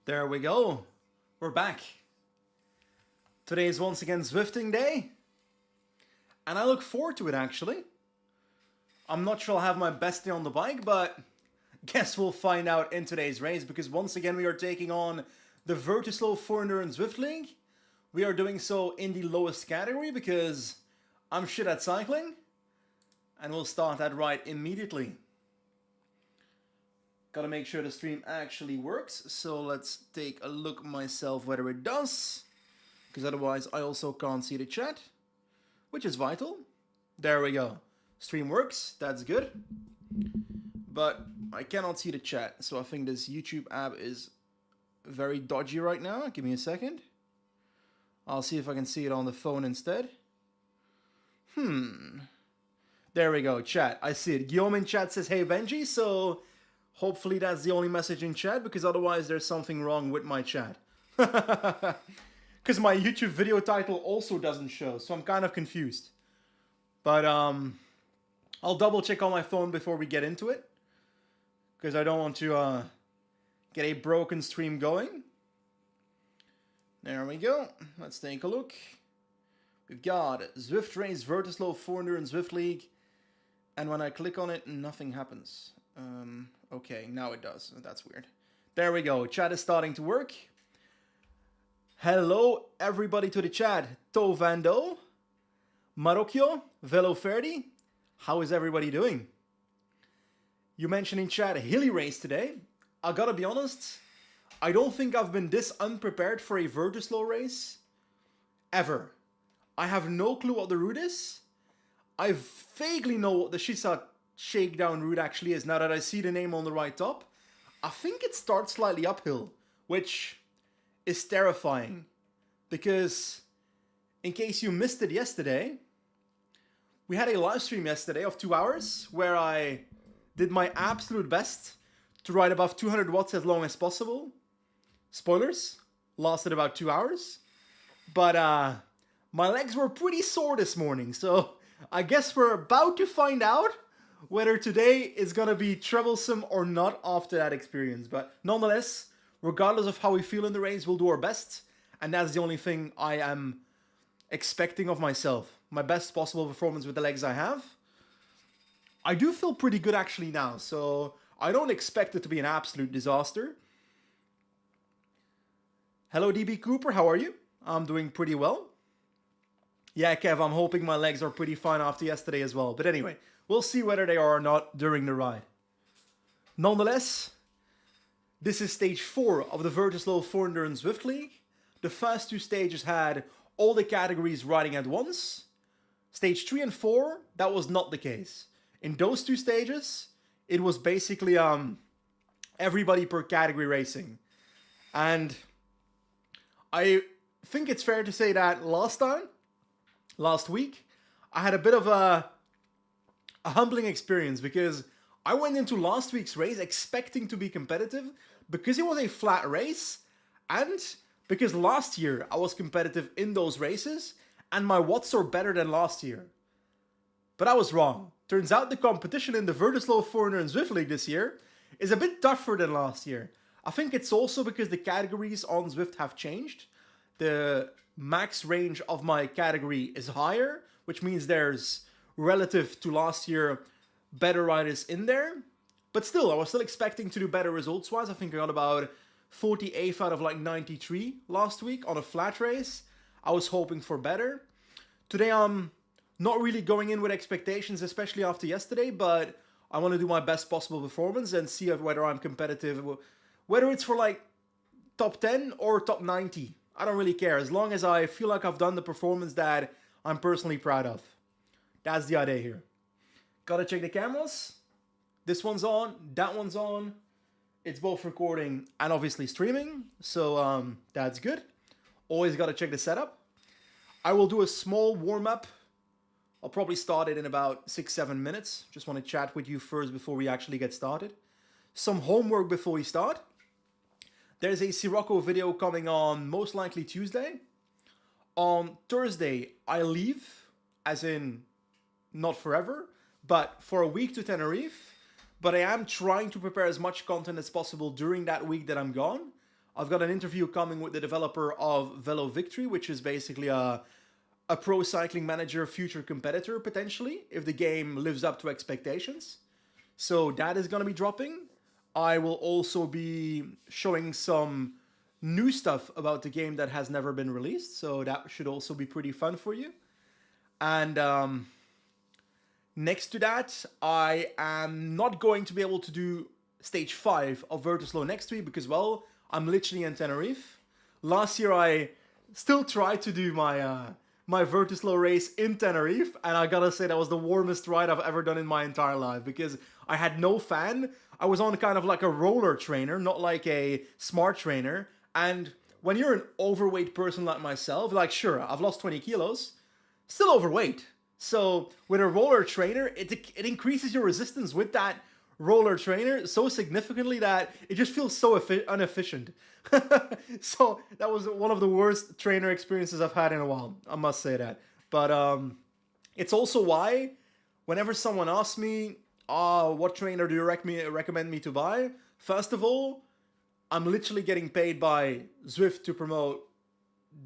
There we go. We're back. Today is once again Zwifting day. And I look forward to it actually. I'm not sure I'll have my best day on the bike, but guess we'll find out in today's race because once again we are taking on the VirtuSlo 4Endurance Zwift League. We are doing so in the lowest category because I'm shit at cycling. And we'll start that right immediately. Gotta make sure the stream actually works, so let's take a look myself whether it does, because otherwise I also can't see the chat, which is vital. There we go. Stream works, that's good. But I cannot see the chat, so I think this YouTube app is very dodgy right now. Give me a second. I'll see if I can see it on the phone instead. There we go, chat. I see it. Guillaume in chat says, hey Benji, so hopefully that's the only message in chat, because otherwise there's something wrong with my chat. Because my YouTube video title also doesn't show, so I'm kind of confused. But I'll double check on my phone before we get into it, because I don't want to get a broken stream going. There we go. Let's take a look. We've got Zwift Race VirtuSlo 4Endurance Zwift League, and when I click on it, nothing happens. Okay, now it does. That's weird. There we go. Chat is starting to work. Hello, everybody to the chat. Tovando, Marocchio, Veloferdi. How is everybody doing? You mentioned in chat a hilly race today. I gotta be honest, I don't think I've been this unprepared for a VirtuSlo race ever. I have no clue what the route is. I vaguely know what the Shisa shakedown route actually is now that I see the name on the right top. I think it starts slightly uphill, which is terrifying because in case you missed it yesterday, we had a live stream yesterday of 2 hours where I did my absolute best to ride above 200 watts as long as possible. Spoilers, lasted about 2 hours, but my legs were pretty sore this morning, so I guess we're about to find out whether today is going to be troublesome or not after that experience. But nonetheless, regardless of how we feel in the race, we'll do our best. And that's the only thing I am expecting of myself. My best possible performance with the legs I have. I do feel pretty good actually now, so I don't expect it to be an absolute disaster. Hello DB Cooper, how are you? I'm doing pretty well. Yeah, Kev, I'm hoping my legs are pretty fine after yesterday as well. But anyway, we'll see whether they are or not during the ride. Nonetheless, this is stage 4 of the VirtuSlo 4Endurance Zwift League. The first 2 stages had all the categories riding at once. Stage 3 and 4, that was not the case. In those 2 stages, it was basically everybody per category racing. And I think it's fair to say that last week, I had a bit of a humbling experience because I went into last week's race expecting to be competitive because it was a flat race and because last year I was competitive in those races and my watts are better than last year. But I was wrong. Turns out the competition in the VirtuSlo 4Endurance Zwift League this year is a bit tougher than last year. I think it's also because the categories on Zwift have changed. The max range of my category is higher, which means there's, relative to last year, better riders in there. But still, I was still expecting to do better results-wise. I think I got about 48 out of like 93 last week on a flat race. I was hoping for better. Today I'm not really going in with expectations, especially after yesterday, but I want to do my best possible performance and see whether I'm competitive, whether it's for like top 10 or top 90. I don't really care, as long as I feel like I've done the performance that I'm personally proud of. That's the idea here. Gotta check the cameras. This one's on, that one's on. It's both recording and obviously streaming, so that's good. Always gotta check the setup. I will do a small warm-up. I'll probably start it in about 6-7 minutes. Just want to chat with you first before we actually get started. Some homework before we start. There's a Sirocco video coming on most likely Tuesday. On Thursday, I leave, as in not forever, but for a week to Tenerife. But I am trying to prepare as much content as possible during that week that I'm gone. I've got an interview coming with the developer of Velo Victory, which is basically a pro cycling manager future competitor, potentially, if the game lives up to expectations. So that is going to be dropping. I will also be showing some new stuff about the game that has never been released. So that should also be pretty fun for you. And next to that, I am not going to be able to do stage 5 of VirtuSlo next week because, well, I'm literally in Tenerife. Last year, I still tried to do my my VirtuSlo race in Tenerife, and I gotta say that was the warmest ride I've ever done in my entire life because I had no fan. I was on kind of like a roller trainer, not like a smart trainer. And when you're an overweight person like myself, like sure, I've lost 20 kilos, still overweight. So with a roller trainer, it increases your resistance with that roller trainer so significantly that it just feels so inefficient. So that was one of the worst trainer experiences I've had in a while, I must say that. But it's also why whenever someone asks me, what trainer do you recommend me to buy? First of all, I'm literally getting paid by Zwift to promote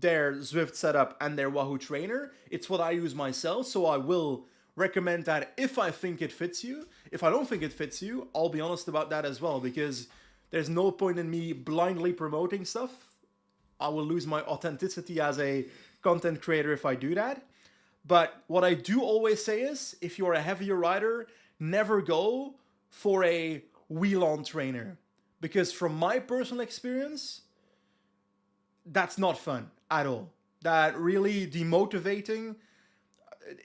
their Zwift setup and their Wahoo trainer. It's what I use myself, so I will recommend that if I think it fits you. If I don't think it fits you, I'll be honest about that as well, because there's no point in me blindly promoting stuff. I will lose my authenticity as a content creator if I do that. But what I do always say is, if you're a heavier rider, never go for a wheel-on trainer. Because from my personal experience, that's not fun at all. That really demotivating.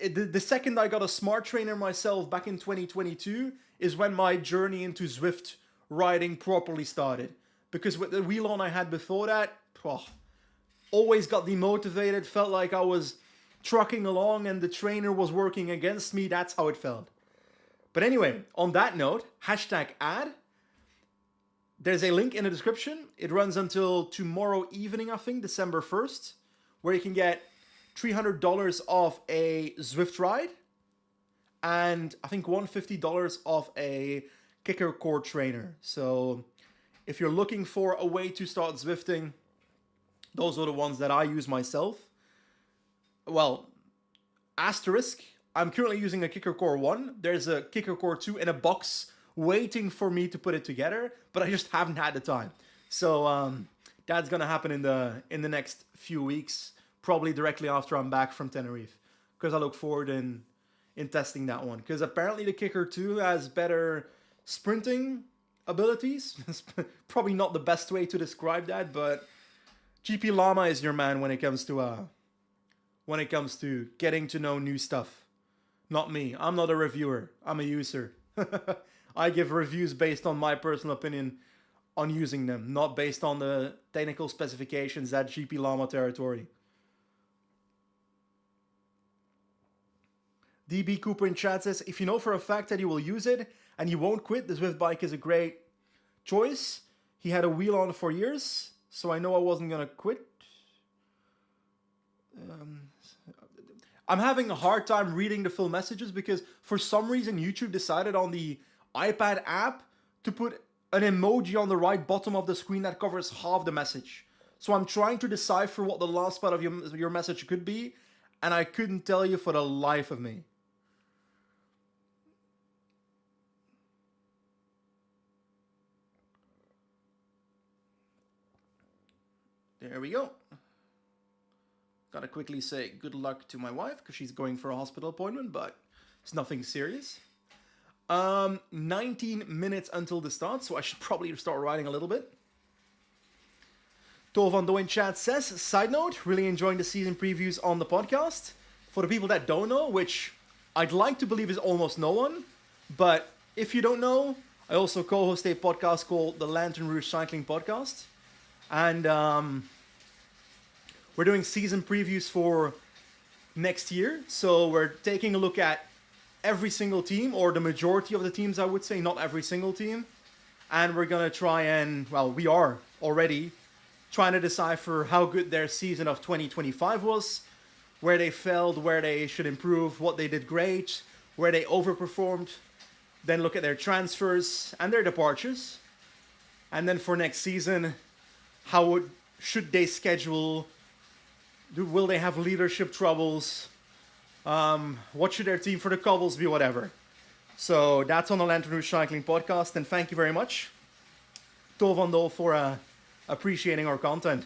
The second I got a smart trainer myself back in 2022 is when my journey into Zwift riding properly started. Because with the wheel on I had before that, always got demotivated, felt like I was trucking along and the trainer was working against me. That's how it felt. But anyway, on that note, #ad. There's a link in the description. It runs until tomorrow evening, I think, December 1st, where you can get $300 off a Zwift ride and I think $150 off a kicker core trainer. So if you're looking for a way to start Zwifting, those are the ones that I use myself. Well, asterisk, I'm currently using a kicker core 1. There's a kicker core 2 in a box waiting for me to put it together, but I just haven't had the time. So that's gonna happen in the next few weeks, probably directly after I'm back from Tenerife, because I look forward in testing that one. Because apparently the kicker 2 has better sprinting abilities. Probably not the best way to describe that, but GP Llama is your man when it comes to getting to know new stuff. Not me. I'm not a reviewer. I'm a user. I give reviews based on my personal opinion on using them, not based on the technical specifications at GP Llama territory. DB Cooper in chat says, if you know for a fact that you will use it and you won't quit, the Zwift bike is a great choice. He had a wheel on for years, so I know I wasn't going to quit. I'm having a hard time reading the full messages because for some reason YouTube decided on the iPad app to put an emoji on the right bottom of the screen that covers half the message. So I'm trying to decipher what the last part of your message could be, and I couldn't tell you for the life of me. There we go. Gotta quickly say good luck to my wife because she's going for a hospital appointment, but it's nothing serious. 19 minutes until the start, so I should probably start riding a little bit. Tol van Do in chat says, side note, really enjoying the season previews on the podcast. For the people that don't know, which I'd like to believe is almost no one, but if you don't know, I also co-host a podcast called the Lantern Rouge Cycling Podcast. And we're doing season previews for next year. So we're taking a look at every single team, or the majority of the teams, I would say, not every single team. And we're going to try and, well, we are already trying to decipher how good their season of 2025 was, where they failed, where they should improve, what they did great, where they overperformed. Then look at their transfers and their departures. And then for next season, should they schedule? Will they have leadership troubles? What should their team for the cobbles be? Whatever. So that's on the Lantern Rouge Cycling Podcast, and thank you very much, Tol van Dol, for appreciating our content.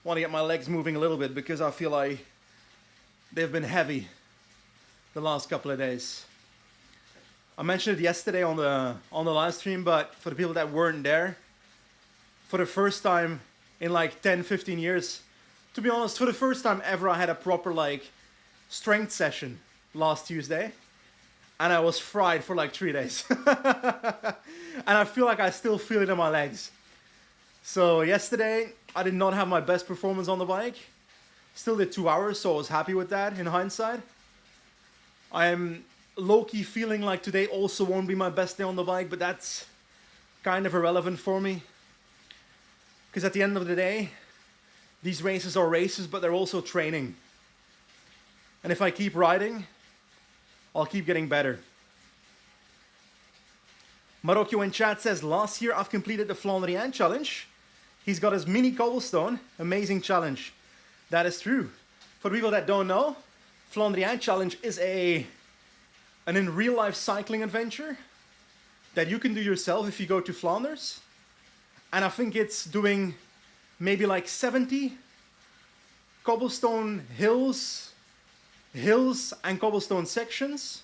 Want to get my legs moving a little bit because I feel like they've been heavy the last couple of days. I mentioned it yesterday on the live stream, but for the people that weren't there, for the first time in like 10, 15 years, to be honest, for the first time ever, I had a proper like strength session last Tuesday, and I was fried for like 3 days. And I feel like I still feel it in my legs. So yesterday, I did not have my best performance on the bike. Still did 2 hours, so I was happy with that in hindsight. I'm low-key feeling like today also won't be my best day on the bike, but that's kind of irrelevant for me. Because at the end of the day, these races are races, but they're also training. And if I keep riding, I'll keep getting better. Marocchio in chat says, last year I've completed the Flandrian challenge. He's got his mini cobblestone. Amazing challenge. That is true. For people that don't know, Flandrian challenge is an in real life cycling adventure that you can do yourself if you go to Flanders. And I think it's doing maybe like 70 cobblestone hills and cobblestone sections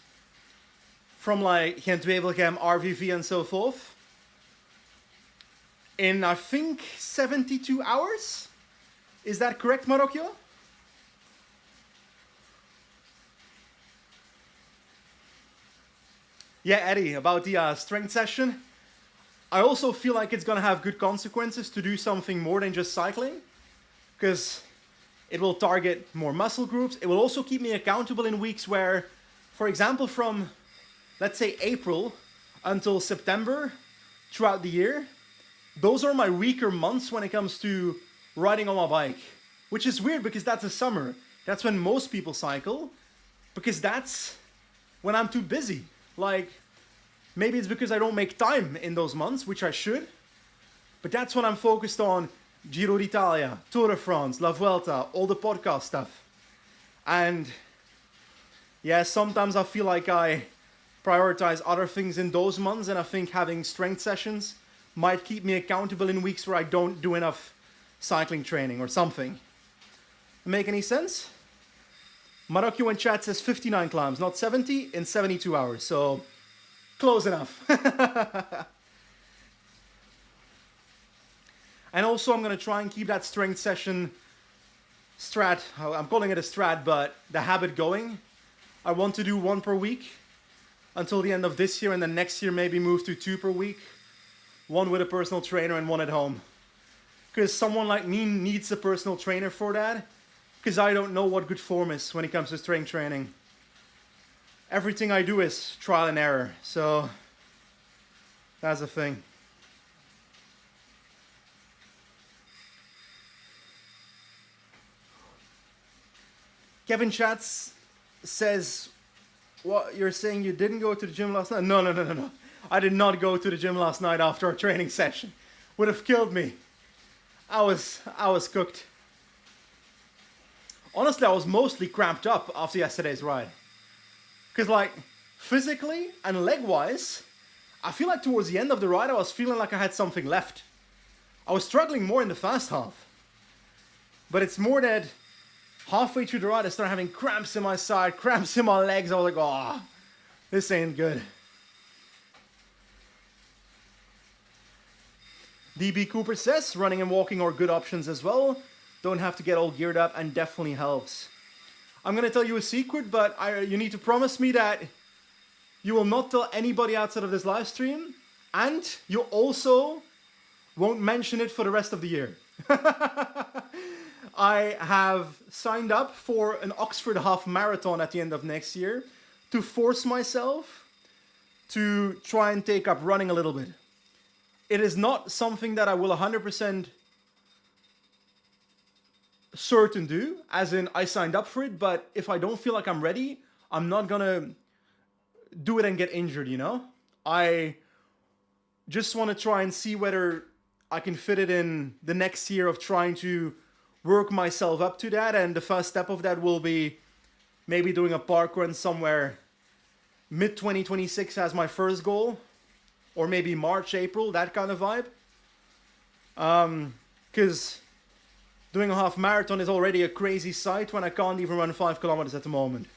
from like Gent-Wevelgem, RVV and so forth in I think 72 hours. Is that correct, Marocchio? Yeah, Eddie, about the strength session. I also feel like it's gonna have good consequences to do something more than just cycling, because it will target more muscle groups. It will also keep me accountable in weeks where, for example, from let's say April until September throughout the year, those are my weaker months when it comes to riding on my bike, which is weird because that's the summer. That's when most people cycle, because that's when I'm too busy. Like, maybe it's because I don't make time in those months, which I should, but that's when I'm focused on Giro d'Italia, Tour de France, La Vuelta, all the podcast stuff. And yeah, sometimes I feel like I prioritize other things in those months, and I think having strength sessions might keep me accountable in weeks where I don't do enough cycling training or something. Make any sense? Marocchio in chat says 59 climbs, not 70, in 72 hours. So, close enough. And also I'm going to try and keep that strength session strat, I'm calling it a strat, but the habit going. I want to do 1 per week until the end of this year, and then next year maybe move to 2 per week. 1 with a personal trainer and 1 at home. Because someone like me needs a personal trainer for that. Because I don't know what good form is when it comes to strength training. Everything I do is trial and error. So, that's the thing. Kevin Schatz says, what, you're saying you didn't go to the gym last night? No. I did not go to the gym last night after a training session. Would have killed me. I was cooked. Honestly, I was mostly cramped up after yesterday's ride. Because like, physically and leg-wise, I feel like towards the end of the ride, I was feeling like I had something left. I was struggling more in the fast half. But it's more that halfway through the ride, I started having cramps in my side, cramps in my legs. I was like, oh, this ain't good. DB Cooper says, running and walking are good options as well. Don't have to get all geared up and definitely helps. I'm going to tell you a secret, but you need to promise me that you will not tell anybody outside of this live stream, and you also won't mention it for the rest of the year. I have signed up for an Oxford half marathon at the end of next year to force myself to try and take up running a little bit. It is not something that I will 100% certain do, as in I signed up for it, but if I don't feel like I'm ready, I'm not gonna do it and get injured, you know? I just want to try and see whether I can fit it in the next year of trying to work myself up to that, and the first step of that will be maybe doing a park run somewhere mid 2026 as my first goal, or maybe March, April, that kind of vibe. Because doing a half marathon is already a crazy sight when I can't even run 5 kilometers at the moment.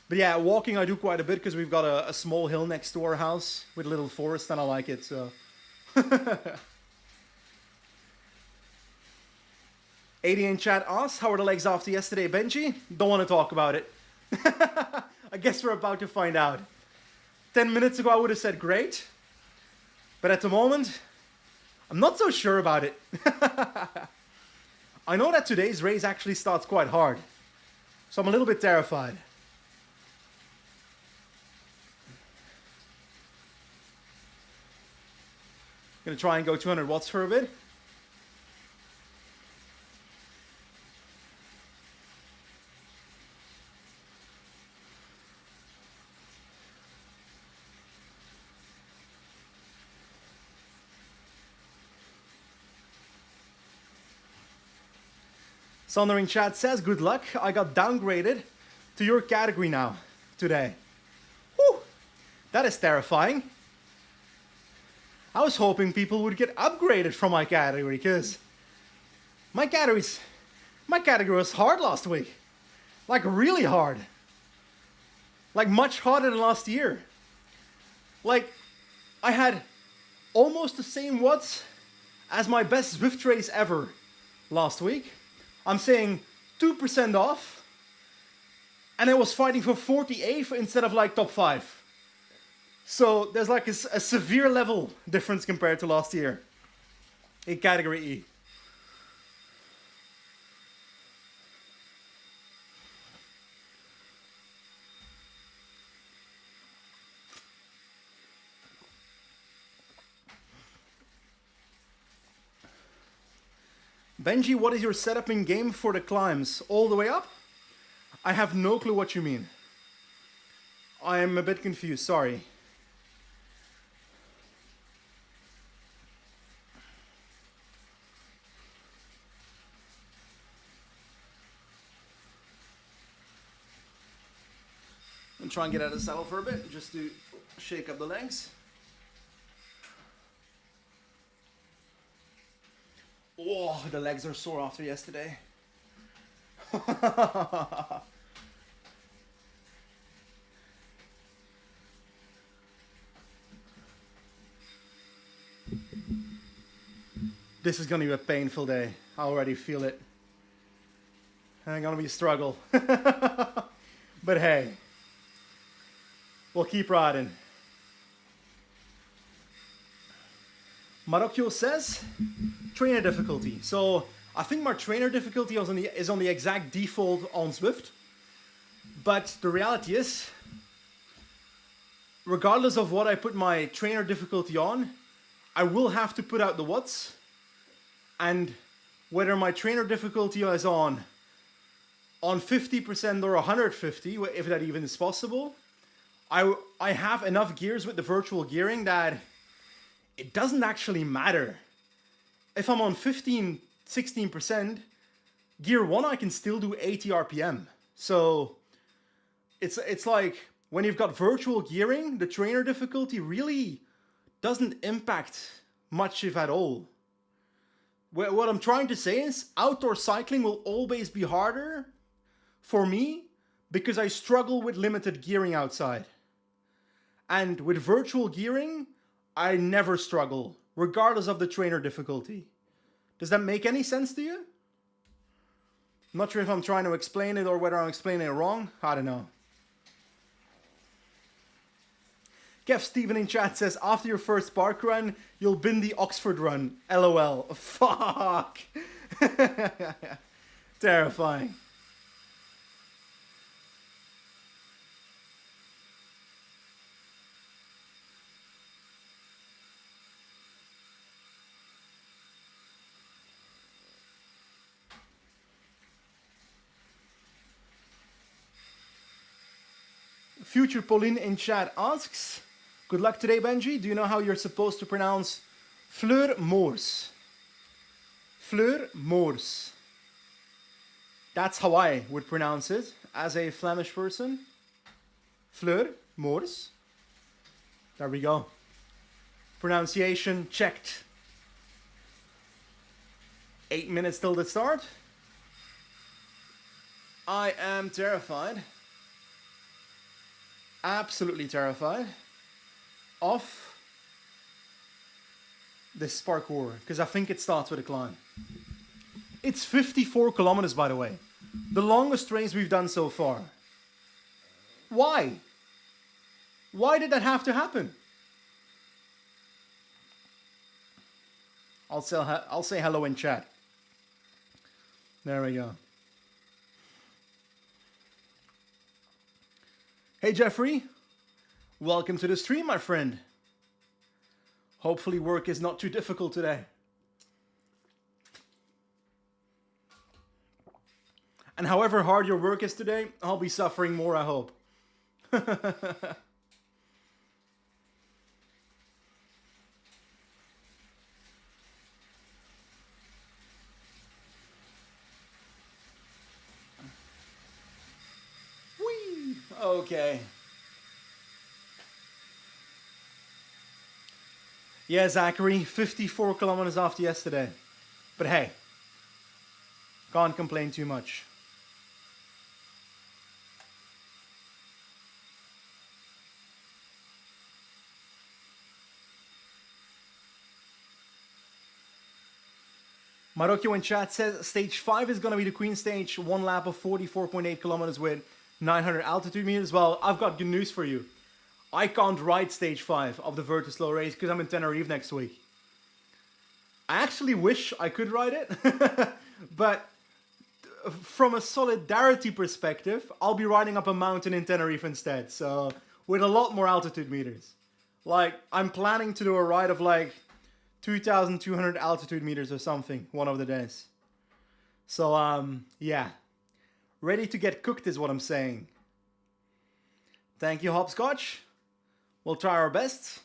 But yeah, walking I do quite a bit because we've got a small hill next to our house with a little forest and I like it, so. 80 in chat asks, how are the legs after yesterday, Benji? Don't want to talk about it. I guess we're about to find out. 10 minutes ago I would have said great. But at the moment, I'm not so sure about it. I know that today's race actually starts quite hard. So I'm a little bit terrified. Gonna try and go 200 watts for a bit. Sonder in chat says, good luck. I got downgraded to your category now, today. Whew, that is terrifying. I was hoping people would get upgraded from my category, because my category was hard last week. Like, really hard. Like, much harder than last year. Like, I had almost the same watts as my best Zwift race ever last week. I'm saying 2% off, and I was fighting for 48th instead of like top 5. So there's like a severe level difference compared to last year in category E. Benji, what is your setup in game for the climbs? All the way up? I have no clue what you mean. I am a bit confused, sorry. I'm trying to get out of the saddle for a bit, just to shake up the legs. Oh, the legs are sore after yesterday. This is gonna be a painful day. I already feel it. It's gonna be a struggle. But hey, we'll keep riding. Marocchio says, trainer difficulty. So I think my trainer difficulty is on the exact default on Zwift. But the reality is, regardless of what I put my trainer difficulty on, I will have to put out the watts. And whether my trainer difficulty is on 50% or 150, if that even is possible, I have enough gears with the virtual gearing that it doesn't actually matter. If I'm on 15, 16%, gear 1 I can still do 80 RPM. So it's like when you've got virtual gearing, the trainer difficulty really doesn't impact much if at all. What I'm trying to say is outdoor cycling will always be harder for me because I struggle with limited gearing outside. And with virtual gearing, I never struggle, regardless of the trainer difficulty. Does that make any sense to you? I'm not sure if I'm trying to explain it or whether I'm explaining it wrong. I don't know. Kev Steven in chat says, after your first park run, you'll bin the Oxford run. LOL. Fuck. Terrifying. Future Pauline in chat asks, good luck today, Benji. Do you know how you're supposed to pronounce Fleur Moors? Fleur Moors. That's how I would pronounce it as a Flemish person. Fleur Moors. There we go. Pronunciation checked. 8 minutes till the start. I am terrified. Absolutely terrified of this parkour, because I think it starts with a climb. It's 54 kilometers, by the way. The longest race we've done so far. Why? Why did that have to happen? I'll say hello in chat. There we go. Hey Jeffrey, welcome to the stream, my friend. Hopefully work is not too difficult today. And however hard your work is today, I'll be suffering more, I hope. Whee! Okay. Yeah, Zachary, 54 kilometers after yesterday. But hey, can't complain too much. Marocchio in chat says stage 5 is going to be the Queen stage, one lap of 44.8 kilometers with 900 altitude meters. Well, I've got good news for you. I can't ride stage 5 of the VirtuSlo race because I'm in Tenerife next week. I actually wish I could ride it, but from a solidarity perspective, I'll be riding up a mountain in Tenerife instead, so with a lot more altitude meters. Like, I'm planning to do a ride of like 2,200 altitude meters or something one of the days. So, yeah. Ready to get cooked is what I'm saying. Thank you, Hopscotch. We'll try our best.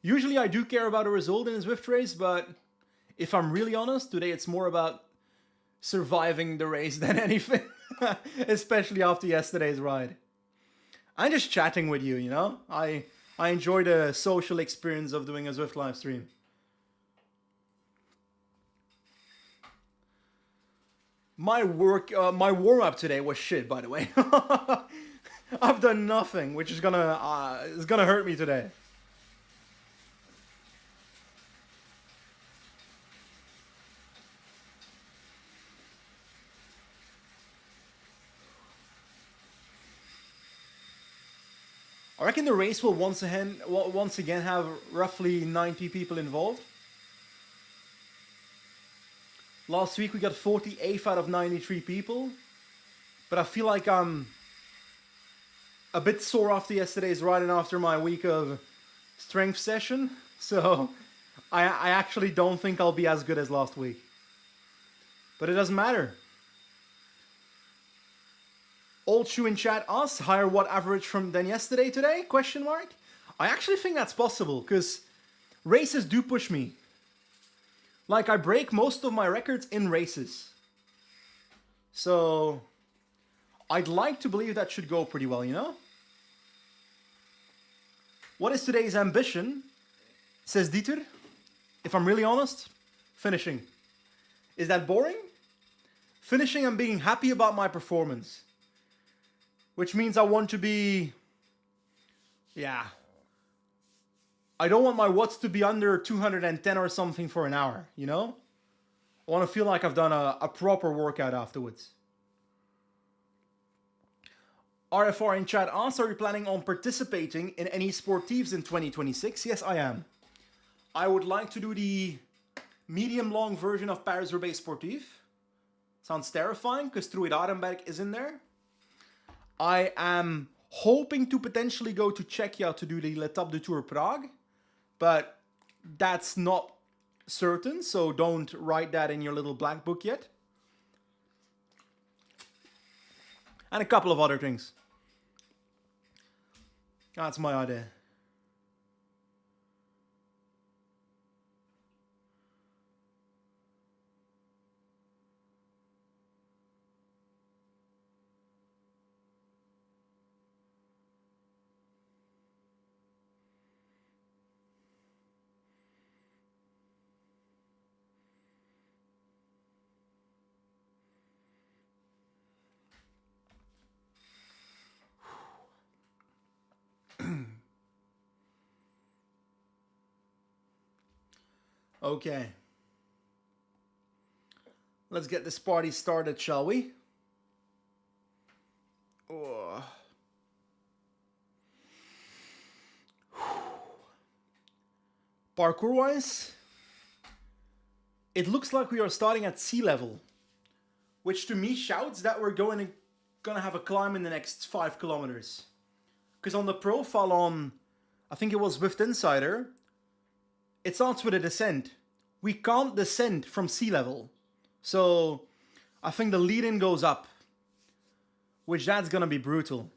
Usually I do care about a result in a Zwift race, but if I'm really honest, today it's more about surviving the race than anything. Especially after yesterday's ride. I'm just chatting with you, you know? I enjoy the social experience of doing a Zwift live stream. My warm-up today was shit, by the way. I've done nothing, which is gonna hurt me today. I reckon the race will once again have roughly 90 people involved. Last week we got 48 out of 93 people, but I feel like I'm a bit sore after yesterday's ride and after my week of strength session, so I actually don't think I'll be as good as last week. But it doesn't matter. Old Shoe in chat asks, higher watt average than yesterday today? Question mark. I actually think that's possible, because races do push me. Like, I break most of my records in races. So, I'd like to believe that should go pretty well, you know? What is today's ambition? Says Dieter. If I'm really honest, finishing. Is that boring? Finishing and being happy about my performance. Which means I want to be... Yeah. I don't want my watts to be under 210 or something for an hour, you know? I want to feel like I've done a proper workout afterwards. RFR in chat asks, are you planning on participating in any sportives in 2026? Yes, I am. I would like to do the medium-long version of Paris-Roubaix Sportif. Sounds terrifying, because Truid Arenberg is in there. I am hoping to potentially go to Czechia to do the L'Étape du Tour Prague, but that's not certain, so don't write that in your little black book yet. And a couple of other things. That's my idea. Okay. Let's get this party started, shall we? Oh. Parkour-wise, it looks like we are starting at sea level, which to me shouts that we're gonna have a climb in the next 5 kilometers. Because on the profile on, I think it was Zwift Insider, it starts with a descent. We can't descend from sea level. So I think the lead-in goes up, which that's gonna be brutal.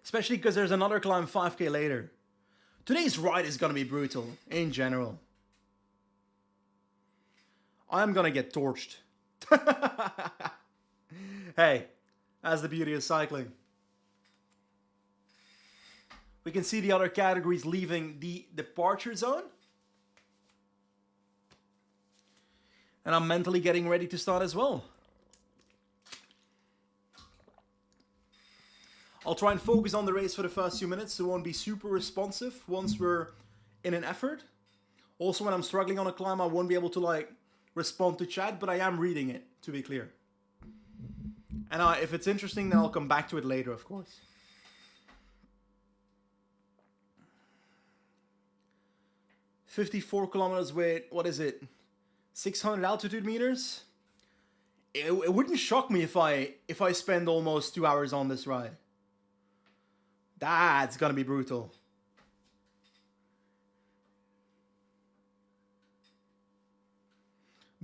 Especially because there's another climb 5k later. Today's ride is gonna be brutal, in general. I'm gonna get torched. Hey, that's the beauty of cycling. We can see the other categories leaving the departure zone. And I'm mentally getting ready to start as well. I'll try and focus on the race for the first few minutes, so I won't be super responsive once we're in an effort. Also, when I'm struggling on a climb, I won't be able to like respond to chat, but I am reading it, to be clear. And if it's interesting, then I'll come back to it later, of course. "54 kilometers with, what is it, 600 altitude meters? It wouldn't shock me if I spend almost 2 hours on this ride. That's gonna be brutal.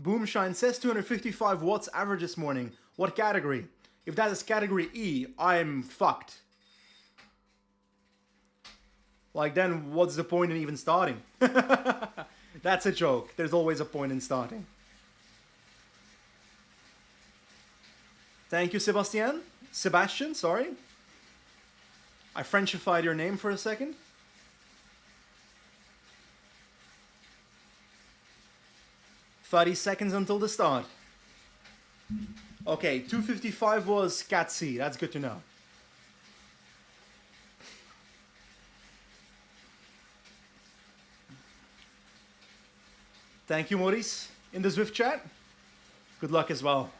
Boomshine says 255 watts average this morning. What category? If that is category E, I'm fucked. Like, then what's the point in even starting? That's a joke. There's always a point in starting. Thank you, Sebastian. Sebastian, sorry. I Frenchified your name for a second. "30 seconds until the start." Okay, 255 was Cat C. That's good to know. Thank you, Maurice, in the Zwift chat. Good luck as well.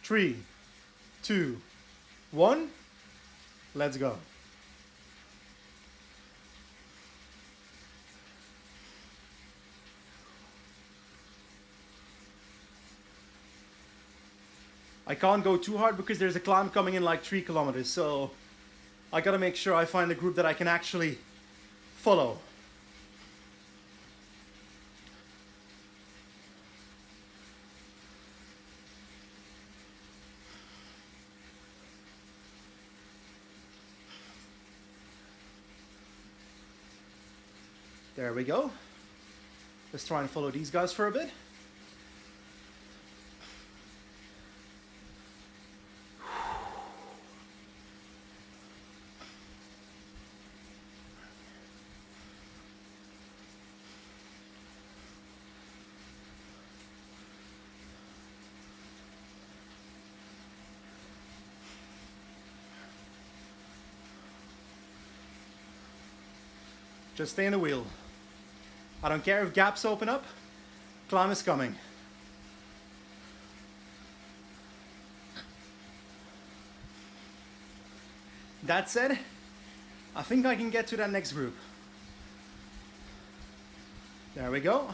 Three, 2, 1, let's go. I can't go too hard because there's a climb coming in like 3 kilometers, so I gotta make sure I find a group that I can actually follow. There we go. Let's try and follow these guys for a bit. Just stay in the wheel. I don't care if gaps open up. Climb is coming. That said, I think I can get to that next group. There we go.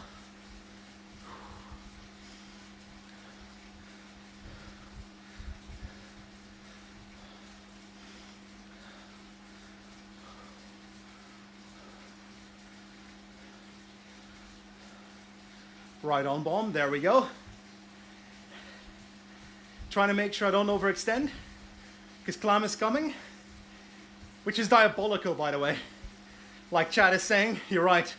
Right on, bomb. There we go. Trying to make sure I don't overextend, because climb is coming, which is diabolical, by the way. Like Chad is saying, you're right.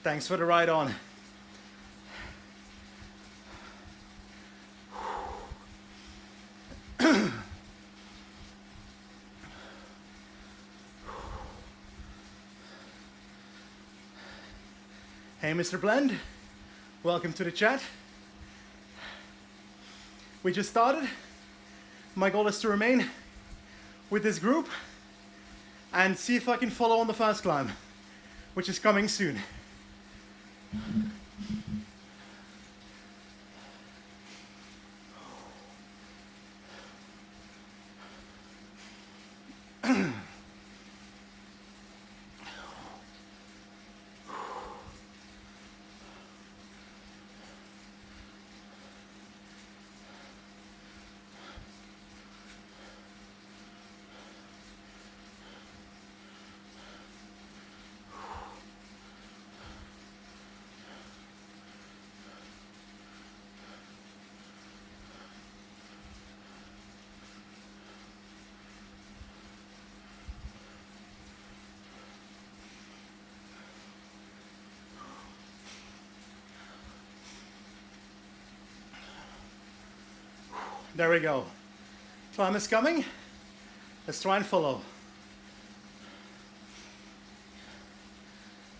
Thanks for the ride on. Hey, Mr. Blend. Welcome to the chat. We just started. My goal is to remain with this group and see if I can follow on the fast climb, which is coming soon. There we go. Climb is coming. Let's try and follow.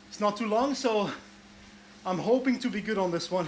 It's not too long, so I'm hoping to be good on this one.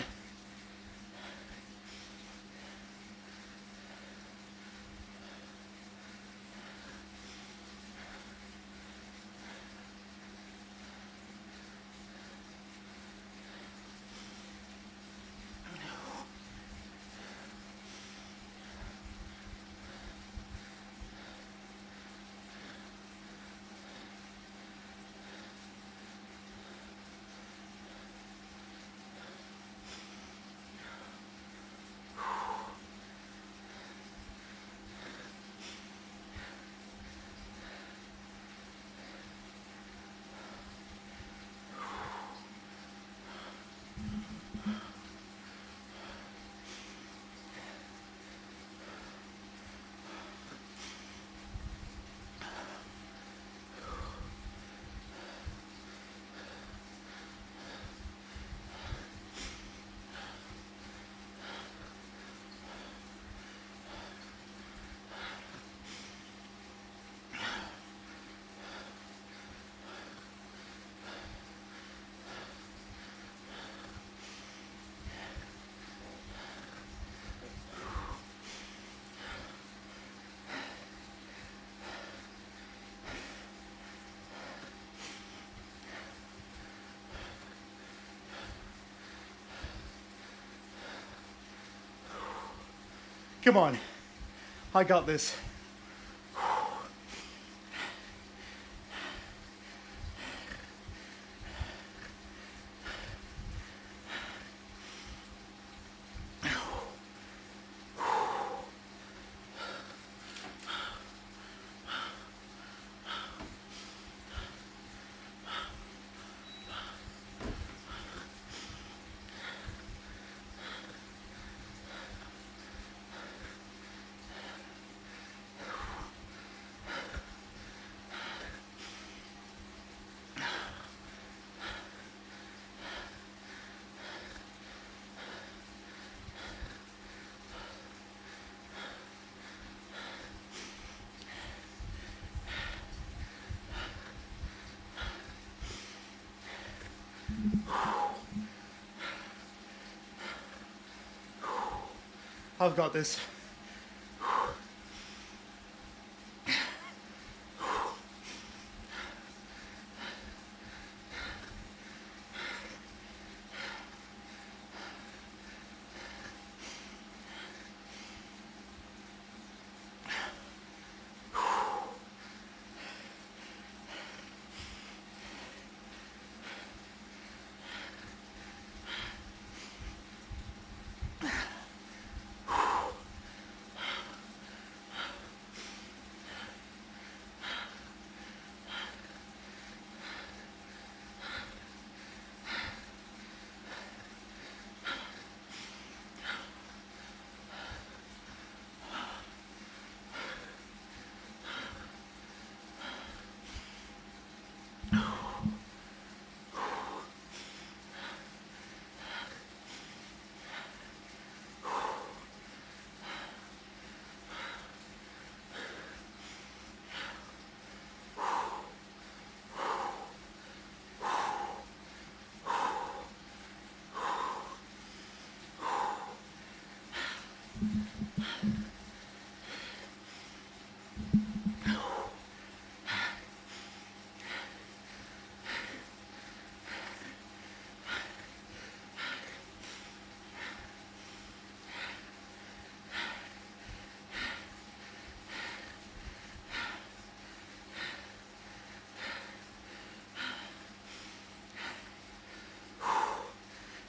Come on, I got this. I've got this.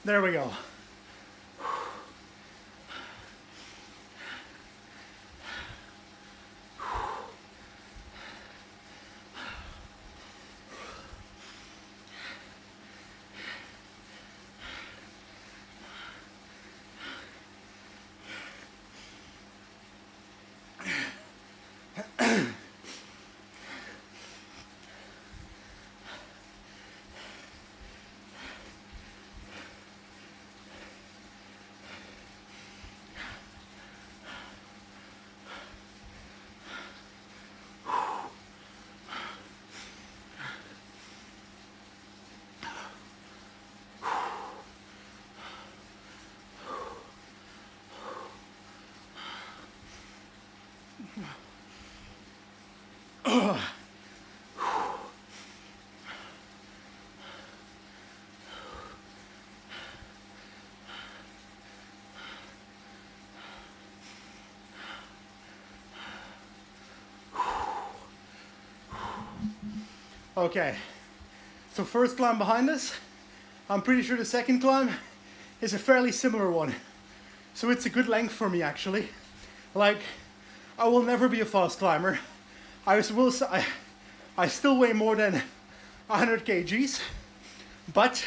There we go. Okay, so first climb behind us. I'm pretty sure the second climb is a fairly similar one. So it's a good length for me actually. Like, I will never be a fast climber. I still weigh more than 100 kgs, but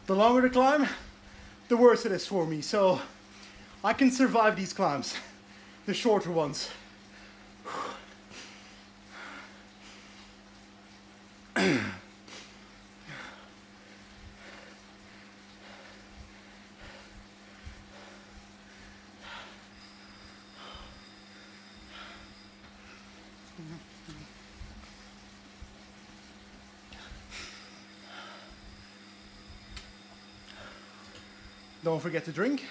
the longer the climb, the worse it is for me. So I can survive these climbs, the shorter ones. Don't forget to drink.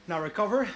Now recover.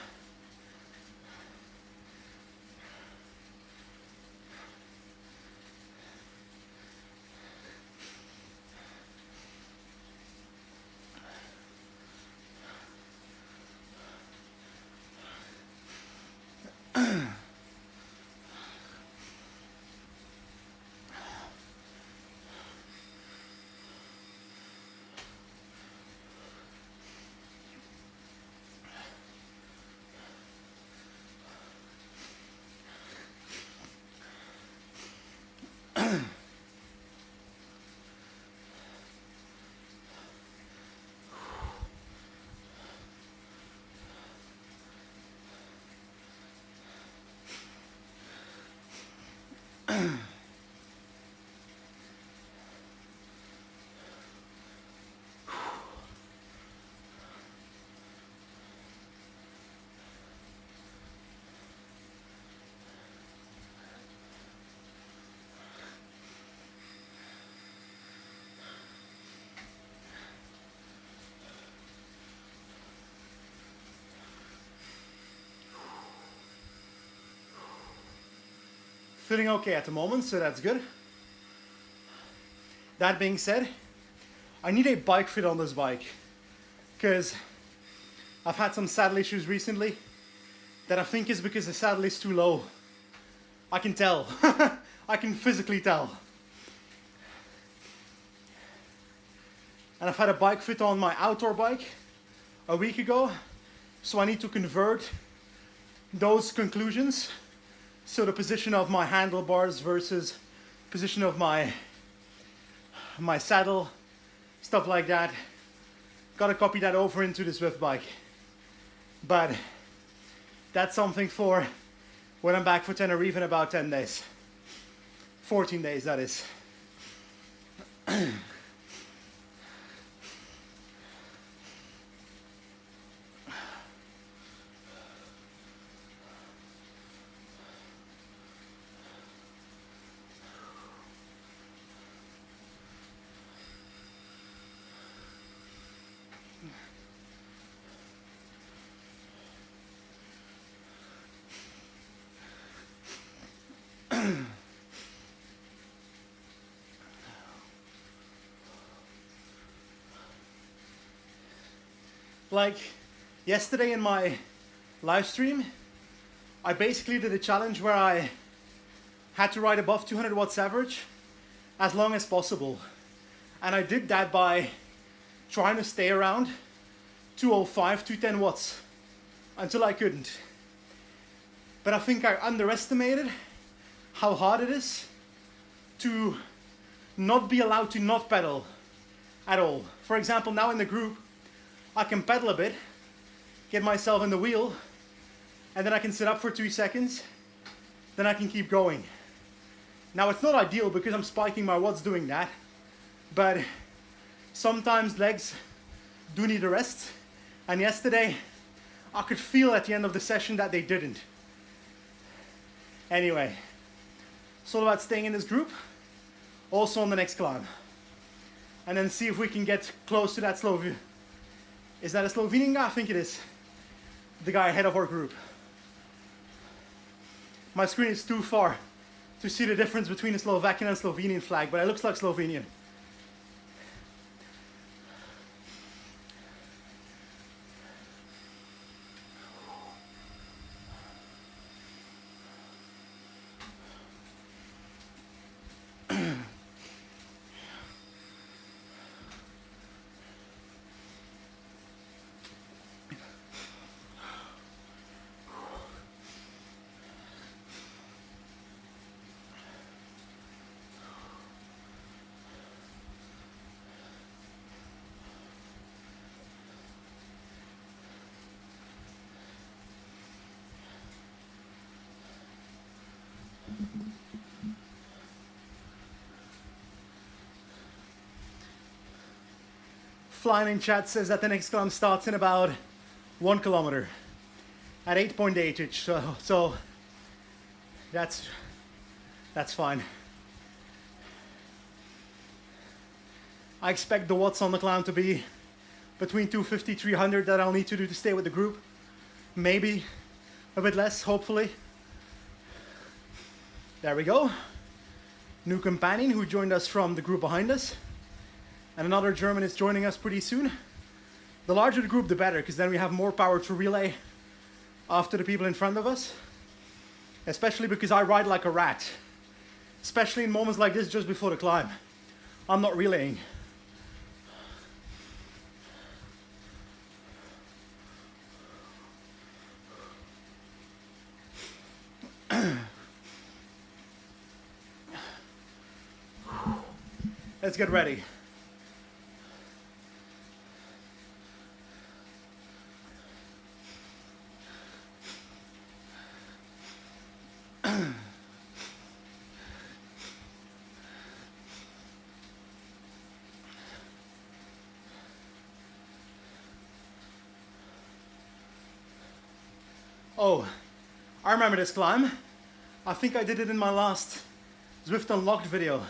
Feeling okay at the moment, so that's good. That being said, I need a bike fit on this bike because I've had some saddle issues recently that I think is because the saddle is too low. I can tell. I can physically tell. And I've had a bike fit on my outdoor bike a week ago, so I need to convert those conclusions. So the position of my handlebars versus position of my saddle, stuff like that. Gotta copy that over into the Zwift bike. But that's something for when I'm back for Tenerife in about 10 days. 14 days, that is. Like yesterday in my live stream, I basically did a challenge where I had to ride above 200 watts average as long as possible. And I did that by trying to stay around 205, 210 watts until I couldn't. But I think I underestimated how hard it is to not be allowed to not pedal at all. For example, now in the group, I can pedal a bit, get myself in the wheel, and then I can sit up for 2 seconds, then I can keep going. Now it's not ideal because I'm spiking my watts doing that, but sometimes legs do need a rest, and yesterday I could feel at the end of the session that they didn't. Anyway, it's all about staying in this group, also on the next climb, and then see if we can get close to that Slovenian. Is that a Slovenian guy? I think it is. The guy ahead of our group. My screen is too far to see the difference between the Slovakian and Slovenian flag, but it looks like Slovenian. Flying in chat says that the next climb starts in about 1 kilometer at 8.8, so that's fine. I expect the watts on the climb to be between 250, 300 that I'll need to do to stay with the group. Maybe a bit less, hopefully. There we go. New companion who joined us from the group behind us. And another German is joining us pretty soon. The larger the group, the better, because then we have more power to relay after the people in front of us. Especially because I ride like a rat. Especially in moments like this just before the climb. I'm not relaying. Let's get ready. Oh, I remember this climb. I think I did it in my last Zwift Unlocked video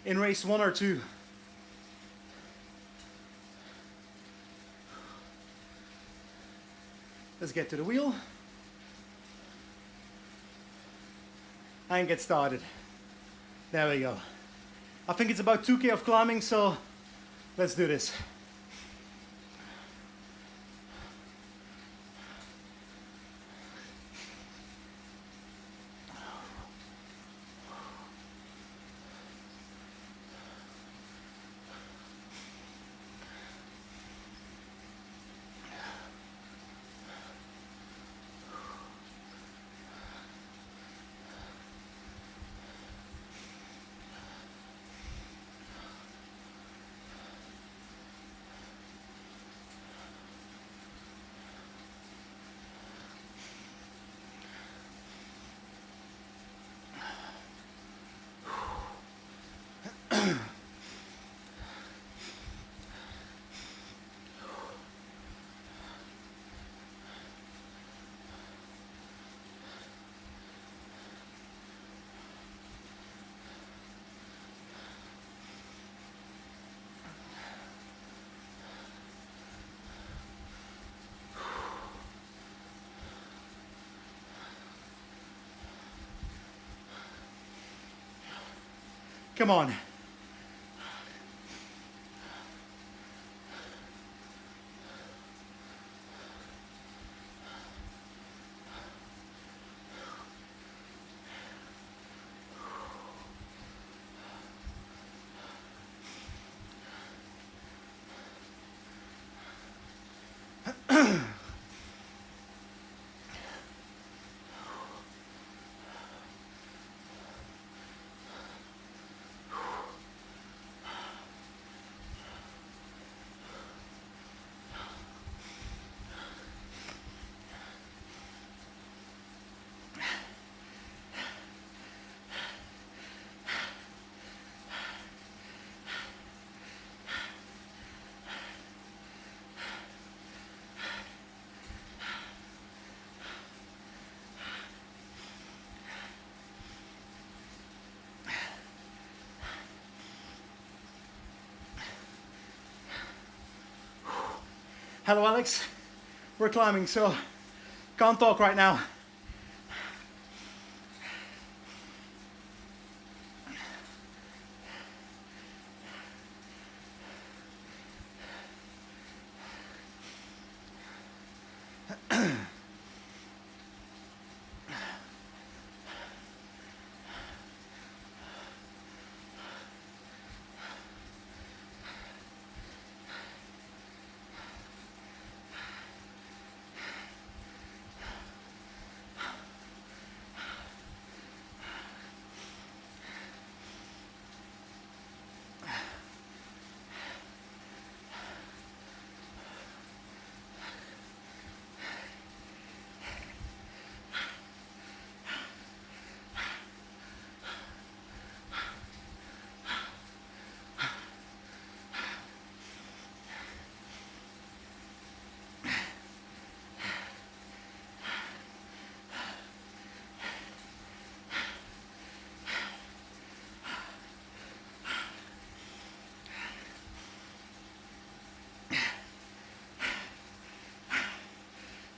in race 1 or 2. Let's get to the wheel and get started. There we go. I think it's about 2K of climbing, so let's do this. Come on. Hello, Alex. We're climbing, so can't talk right now.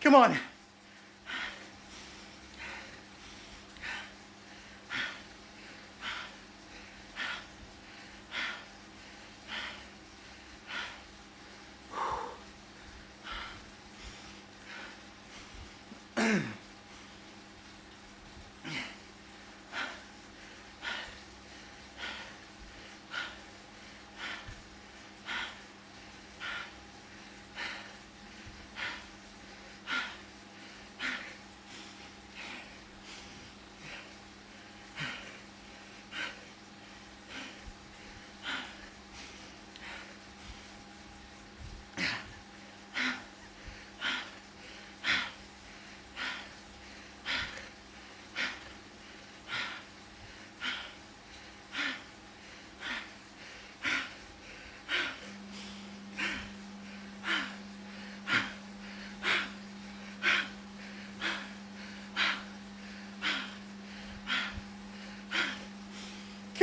Come on.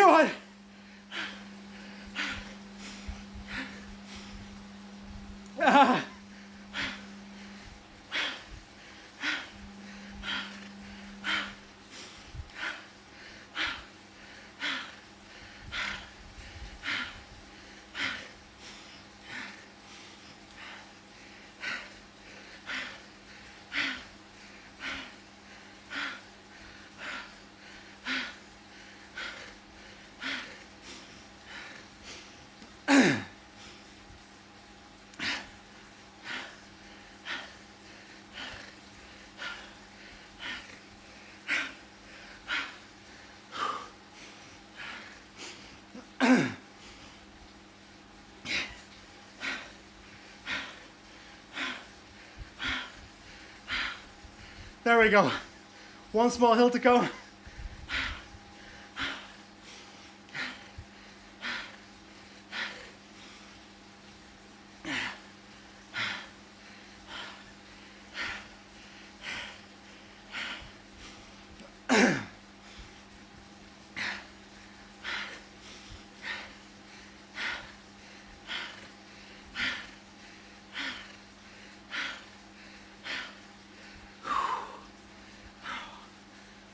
Come on. Ah. There we go. One small hill to go.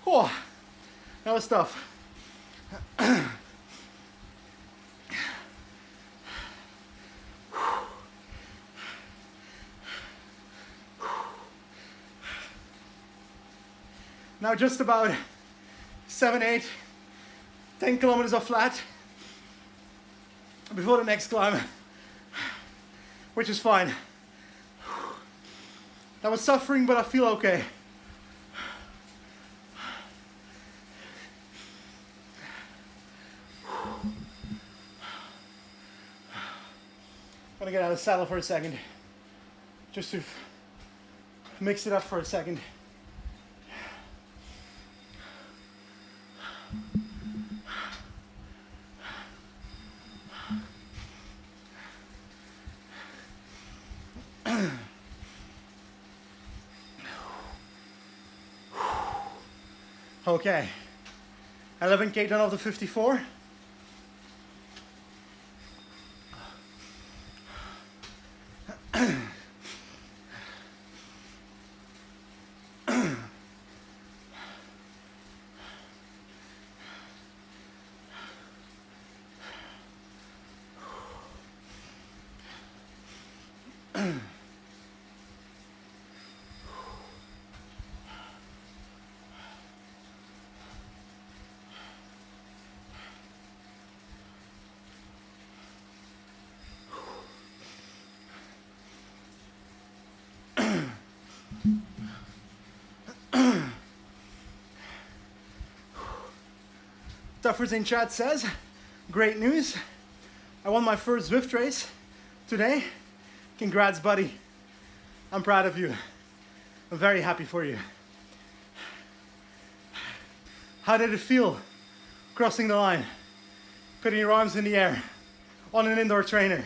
Oh, that was tough. Now just about 7, 8, 10 kilometers of flat before the next climb, which is fine. That was suffering, but I feel okay. I'm gonna get out of the saddle for a second, just to mix it up for a second. Okay, 11K done of the 54. Stuffers in chat says, great news. I won my first Zwift race today. Congrats, buddy. I'm proud of you. I'm very happy for you. How did it feel crossing the line? Putting your arms in the air on an indoor trainer.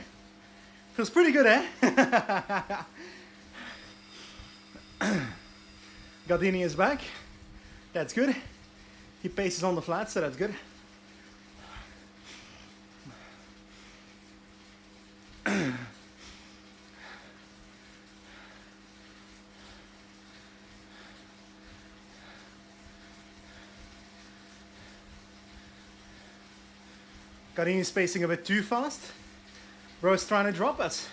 Feels pretty good, eh? Gardini is back. That's good. He paces on the flat, so that's good. Gardini's pacing a bit too fast. Bro's trying to drop us.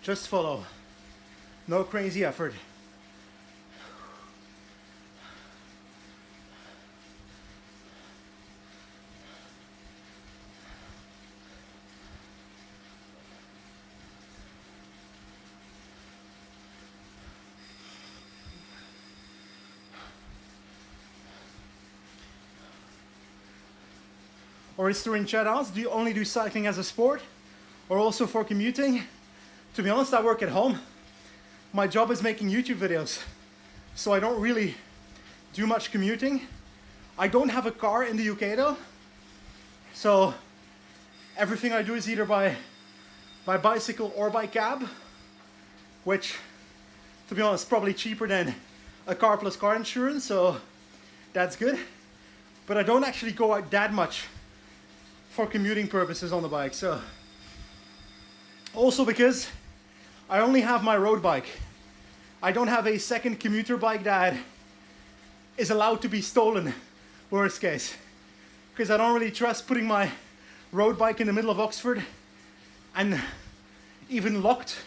Just follow. No crazy effort. Or is in chat asks, do you only do cycling as a sport or also for commuting? To be honest, I work at home. My job is making YouTube videos, so I don't really do much commuting. I don't have a car in the UK though, so everything I do is either by bicycle or by cab, which, to be honest, is probably cheaper than a car plus car insurance, so that's good. But I don't actually go out that much for commuting purposes on the bike. So also because I only have my road bike. I don't have a second commuter bike that is allowed to be stolen, worst case. Because I don't really trust putting my road bike in the middle of Oxford and even locked,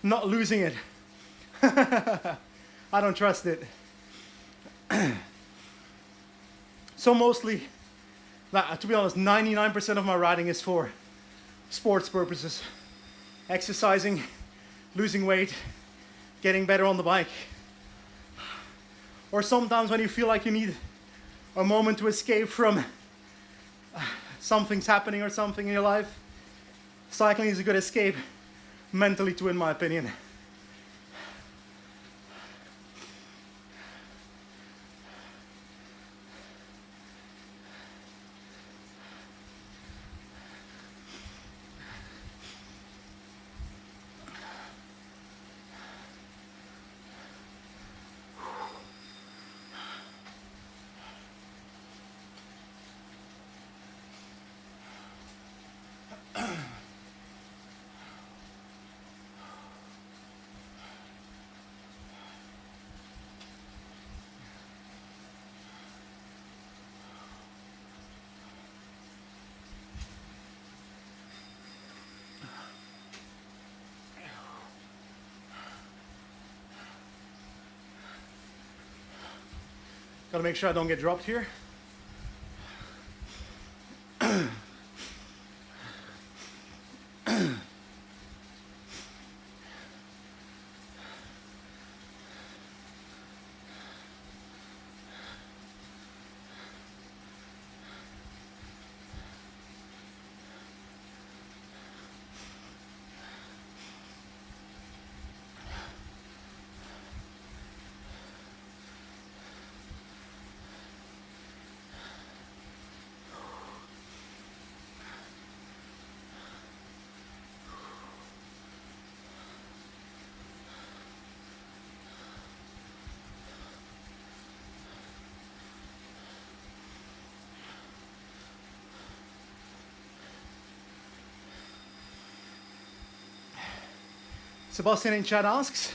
not losing it. I don't trust it. So mostly, to be honest, 99% of my riding is for sports purposes. Exercising, losing weight, getting better on the bike. Or sometimes when you feel like you need a moment to escape from something's happening or something in your life, cycling is a good escape mentally too, in my opinion. Gotta make sure I don't get dropped here. Sebastian in chat asks,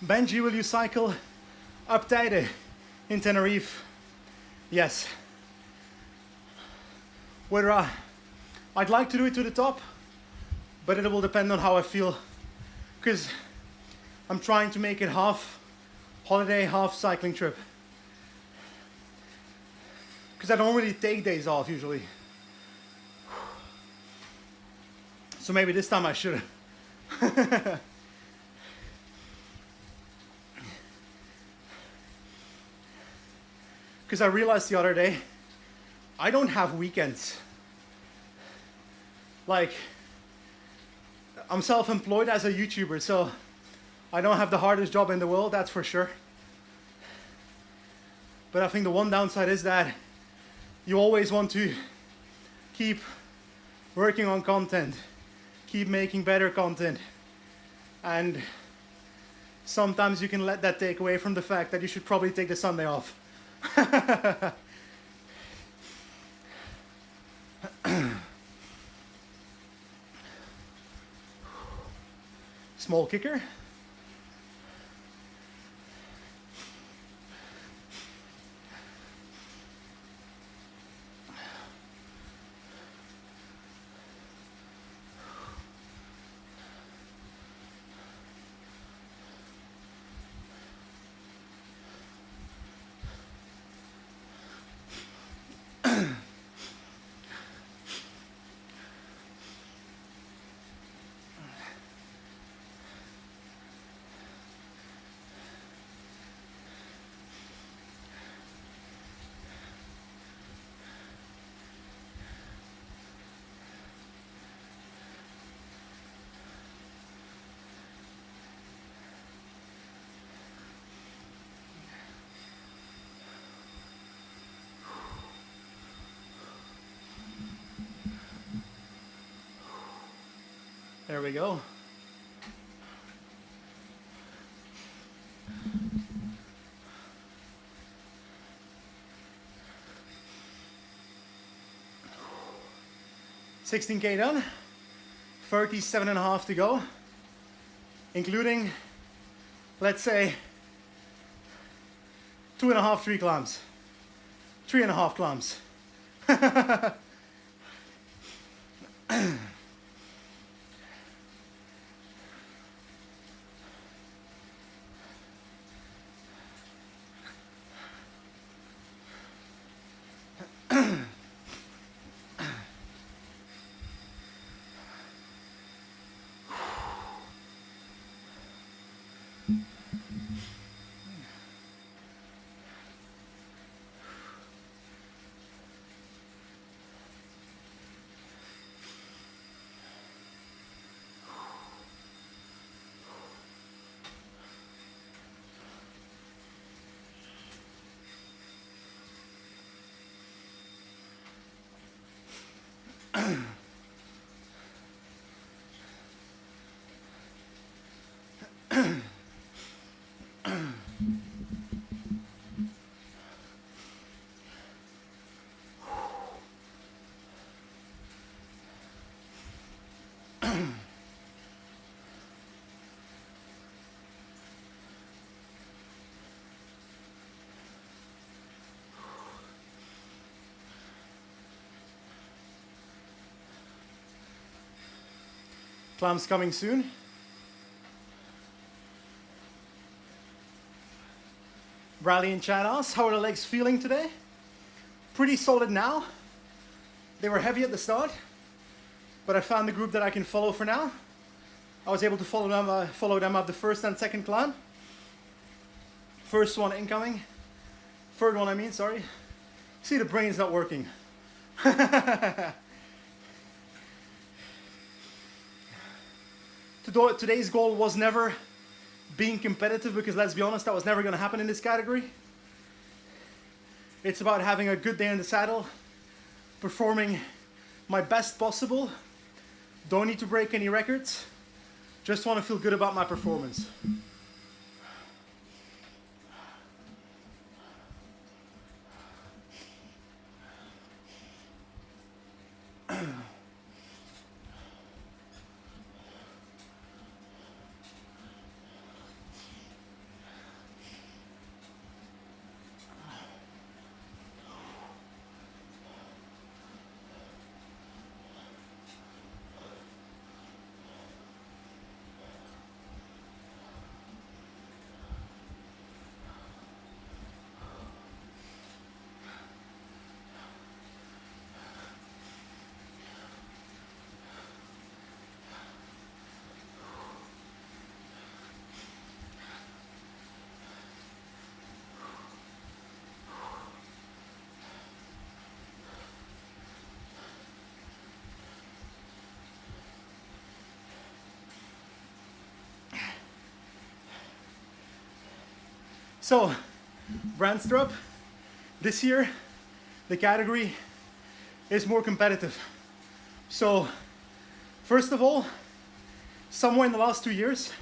Benji, will you cycle up Teide in Tenerife? Yes. Whether I'd like to do it to the top, but it will depend on how I feel, because I'm trying to make it half holiday, half cycling trip. Because I don't really take days off usually. So maybe this time I should. Because I realized the other day, I don't have weekends. Like, I'm self-employed as a YouTuber, so I don't have the hardest job in the world, that's for sure. But I think the one downside is that you always want to keep working on content, keep making better content, and sometimes you can let that take away from the fact that you should probably take the Sunday off. Small kicker. There we go. $16K done, 37.5 to go, including, let's say, 2.5, 3 climbs, 3.5 climbs. Climbs coming soon. Bradley in chat asks, how are the legs feeling today? Pretty solid now. They were heavy at the start, but I found the group that I can follow for now. I was able to follow them up the first and second climb. First one incoming. Third one, I mean, sorry. See, the brain's not working. Today's goal was never being competitive, because let's be honest, that was never going to happen in this category. It's about having a good day in the saddle, performing my best possible. Don't need to break any records. Just want to feel good about my performance. So, Brandstrup, this year, the category is more competitive. So, first of all, somewhere in the last 2 years,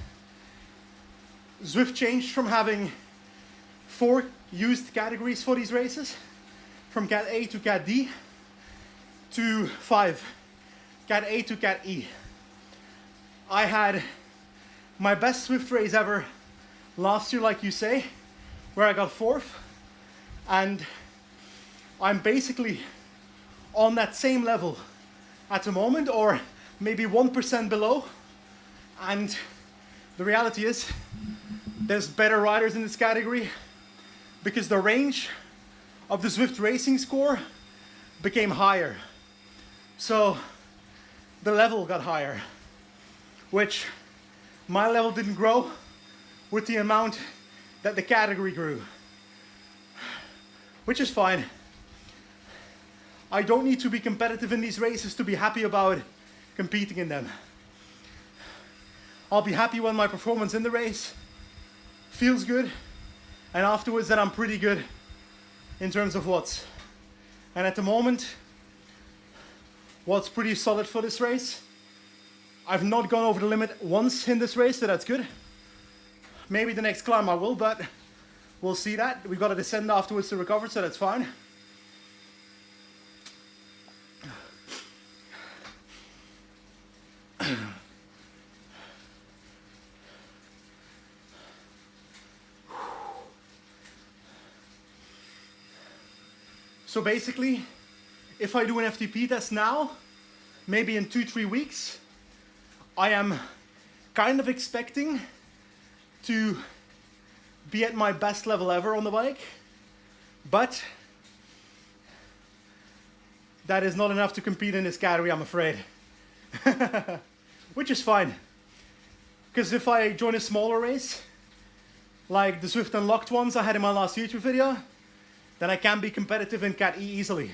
Zwift changed from having 4 used categories for these races, from Cat A to Cat D, to 5, Cat A to Cat E. I had my best Zwift race ever last year, like you say, where I got 4th, and I'm basically on that same level at the moment, or maybe 1% below. And the reality is, there's better riders in this category because the range of the Zwift racing score became higher. So the level got higher, which my level didn't grow with the amount that the category grew, which is fine. I don't need to be competitive in these races to be happy about competing in them. I'll be happy when my performance in the race feels good, and afterwards that I'm pretty good in terms of watts. And at the moment, watts pretty solid for this race. I've not gone over the limit once in this race, so that's good. Maybe the next climb I will, but we'll see that. We've got to descend afterwards to recover, so that's fine. So basically, if I do an FTP test now, maybe in 2-3 weeks, I am kind of expecting to be at my best level ever on the bike, but that is not enough to compete in this category, I'm afraid. Which is fine, because if I join a smaller race, like the Zwift Unlocked ones I had in my last YouTube video, then I can be competitive in Cat E easily.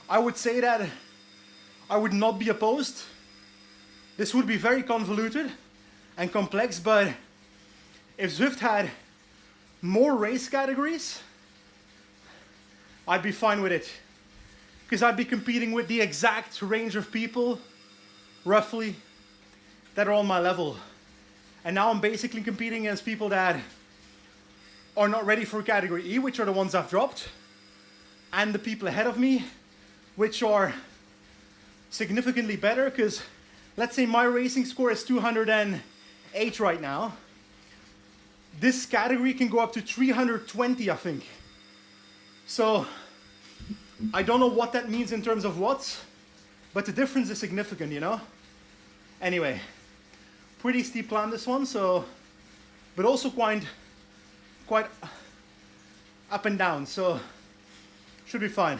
I would say that I would not be opposed. This would be very convoluted and complex, but if Zwift had more race categories, I'd be fine with it. Because I'd be competing with the exact range of people, roughly, that are on my level. And now I'm basically competing against people that are not ready for category E, which are the ones I've dropped, and the people ahead of me, which are significantly better, because let's say my racing score is 208 right now. This category can go up to 320, I think. So I don't know what that means in terms of watts, but the difference is significant, you know? Anyway, pretty steep climb this one, so, but also quite up and down, so should be fine.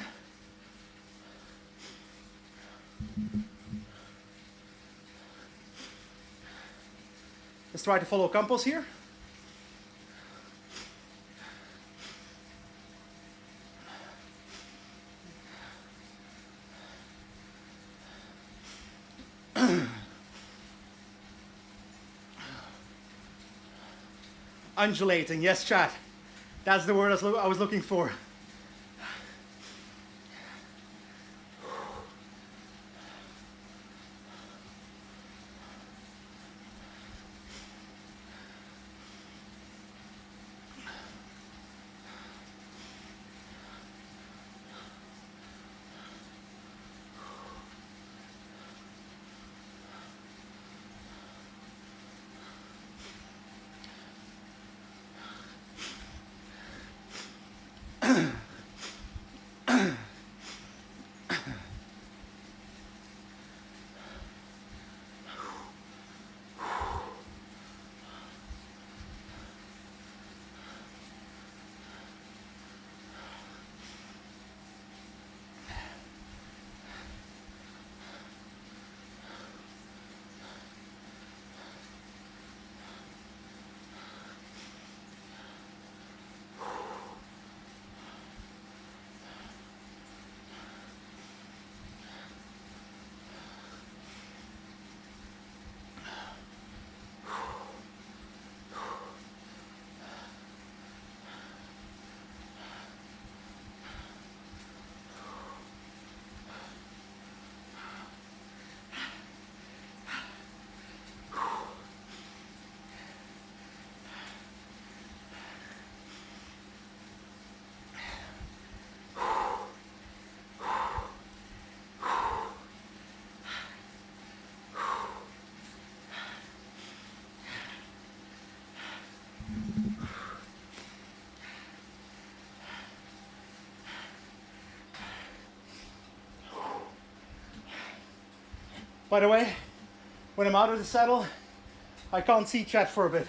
Let's try to follow Campos here. Undulating, yes, chat. That's the word I was looking for. By the way, when I'm out of the saddle, I can't see chat for a bit.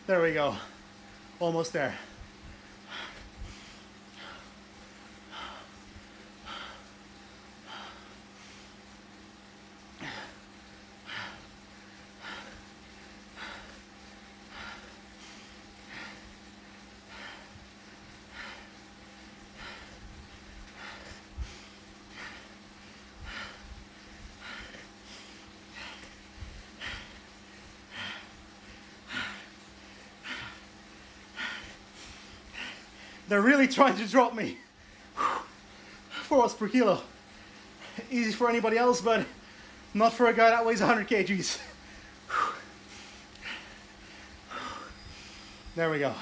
There we go. Almost there. They're really trying to drop me. 4 watts per kilo. Easy for anybody else, but not for a guy that weighs 100 kgs. There we go.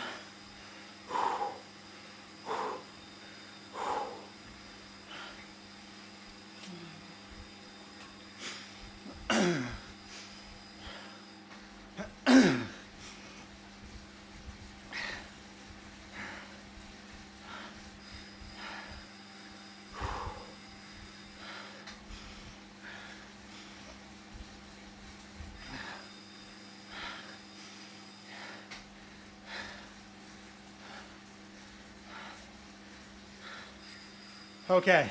Okay.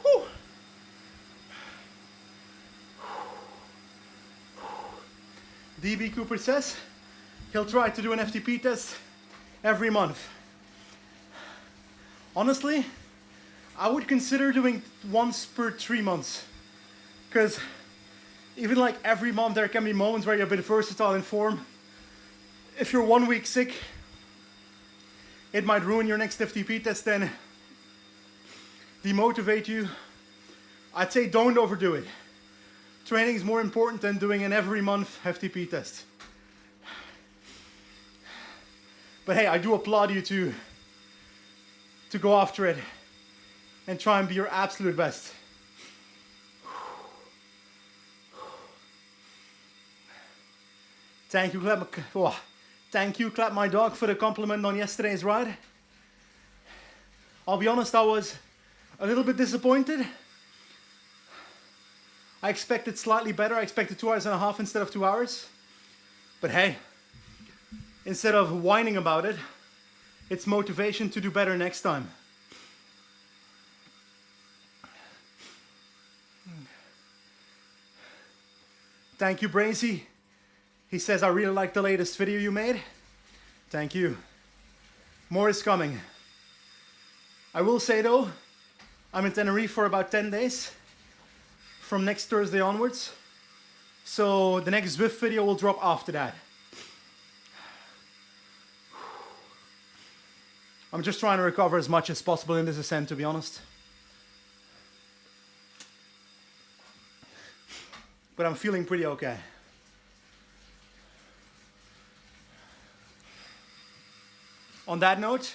Whew. DB Cooper says he'll try to do an FTP test every month. Honestly, I would consider doing once per 3 months, because even like every month there can be moments where you're a bit versatile in form. If you're 1 week sick, it might ruin your next FTP test, then demotivate you. I'd say don't overdo it. Training is more important than doing an every month FTP test. But hey, I do applaud you to go after it and try and be your absolute best. Thank you, Clap My Dog, for the compliment on yesterday's ride. I'll be honest, I was a little bit disappointed. I expected slightly better. I expected 2 hours and a half instead of 2 hours. But hey, instead of whining about it, it's motivation to do better next time. Thank you, Brazy. He says, I really like the latest video you made. Thank you. More is coming. I will say though, I'm in Tenerife for about 10 days from next Thursday onwards. So the next Zwift video will drop after that. I'm just trying to recover as much as possible in this ascent, to be honest. But I'm feeling pretty okay. On that note,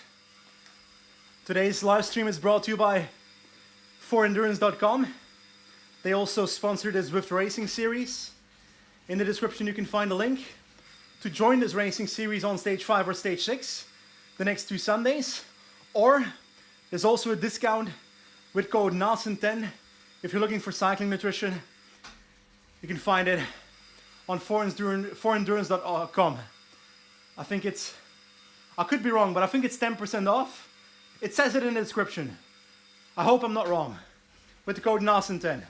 Today's live stream is brought to you by 4Endurance.com. They also sponsored this Zwift racing series. In the description you can find a link to join this racing series on stage 5 or stage 6 the next 2 Sundays. Or there's also a discount with code NASEN10 if you're looking for cycling nutrition. You can find it on 4Endurance.com. I think it's, I could be wrong, but I think it's 10% off. It says it in the description. I hope I'm not wrong. With the code NASEN10.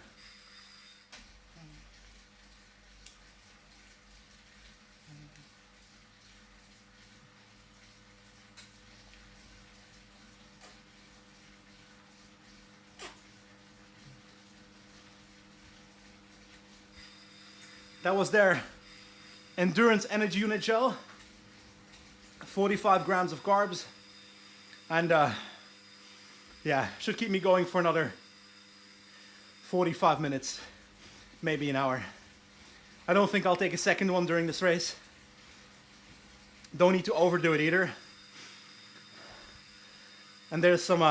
That was their Endurance Energy Unit Gel. 45 grams of carbs. And yeah, should keep me going for another 45 minutes, maybe an hour. I don't think I'll take a second one during this race. Don't need to overdo it either. And there's some,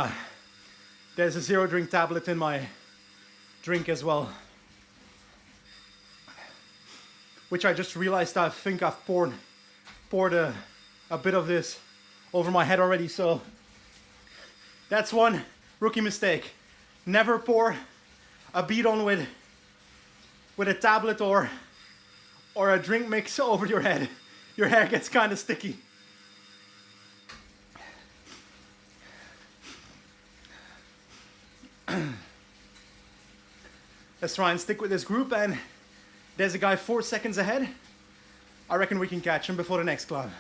there's a zero drink tablet in my drink as well. Which I just realized I think I've poured a bit of this over my head already, so that's one rookie mistake. Never pour a bead on with a tablet or a drink mix over your head. Your hair gets kind of sticky. Let's try and stick with this group, and there's a guy 4 seconds ahead. I reckon we can catch him before the next climb.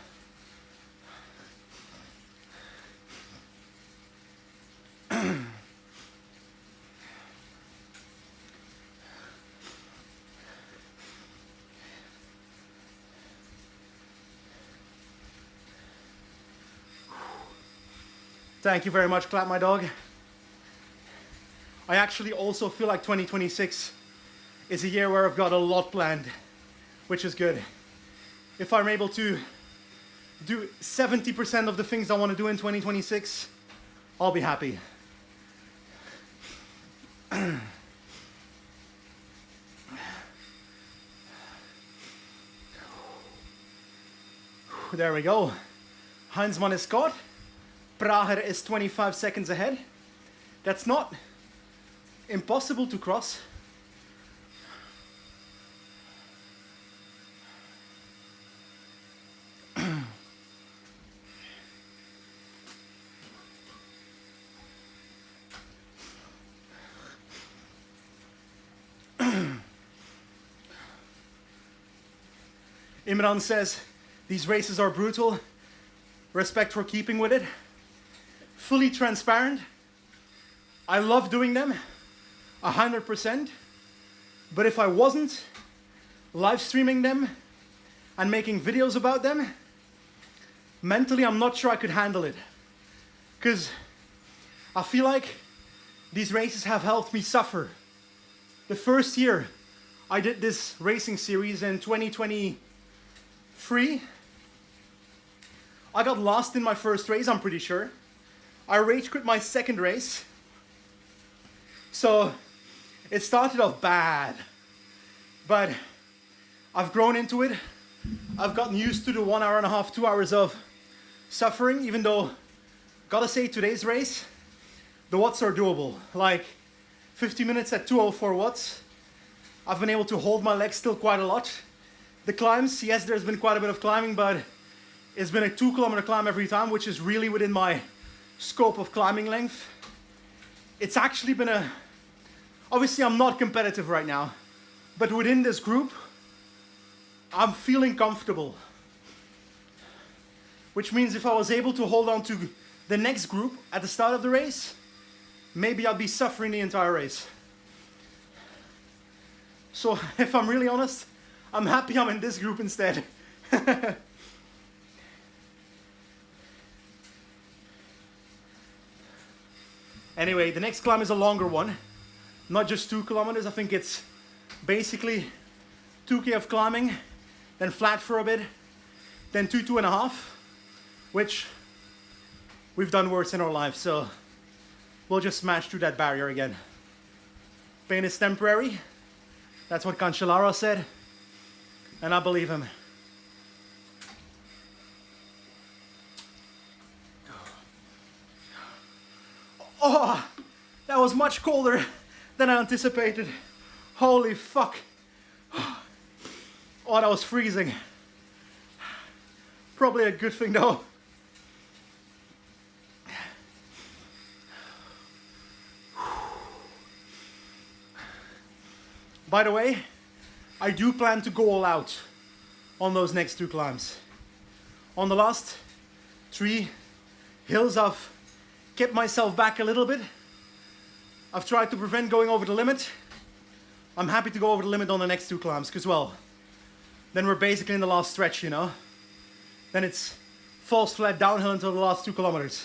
Thank you very much, Clap My Dog. I actually also feel like 2026 is a year where I've got a lot planned, which is good. If I'm able to do 70% of the things I want to do in 2026, I'll be happy. There we go. Heinzmann is caught. Prager is 25 seconds ahead. That's not impossible to cross. Imran says, these races are brutal. Respect for keeping with it. Fully transparent. I love doing them, 100%. But if I wasn't live streaming them and making videos about them, mentally I'm not sure I could handle it. Because I feel like these races have helped me suffer. The first year I did this racing series in 2023, I got lost in my first race, I'm pretty sure. I rage quit my second race. So it started off bad, but I've grown into it. I've gotten used to the 1 hour and a half, 2 hours of suffering, even though, gotta say, today's race, the watts are doable. Like 50 minutes at 204 watts. I've been able to hold my legs still quite a lot. The climbs, yes, there's been quite a bit of climbing, but it's been a 2-kilometer climb every time, which is really within my scope of climbing length. It's actually been obviously I'm not competitive right now, but within this group, I'm feeling comfortable. Which means if I was able to hold on to the next group at the start of the race, maybe I'd be suffering the entire race. So if I'm really honest, I'm happy I'm in this group instead. Anyway, the next climb is a longer one. Not just 2 kilometers, I think it's basically 2K of climbing, then flat for a bit, then 2.5, which we've done worse in our lives, so we'll just smash through that barrier again. Pain is temporary. That's what Cancellara said, and I believe him. Oh, that was much colder than I anticipated. Holy fuck. Oh, that was freezing. Probably a good thing though. By the way, I do plan to go all out on those next 2 climbs. On the last 3 hills, I've kept myself back a little bit. I've tried to prevent going over the limit. I'm happy to go over the limit on the next 2 climbs, because well, then we're basically in the last stretch, you know? Then it's falls flat downhill until the last 2 kilometers.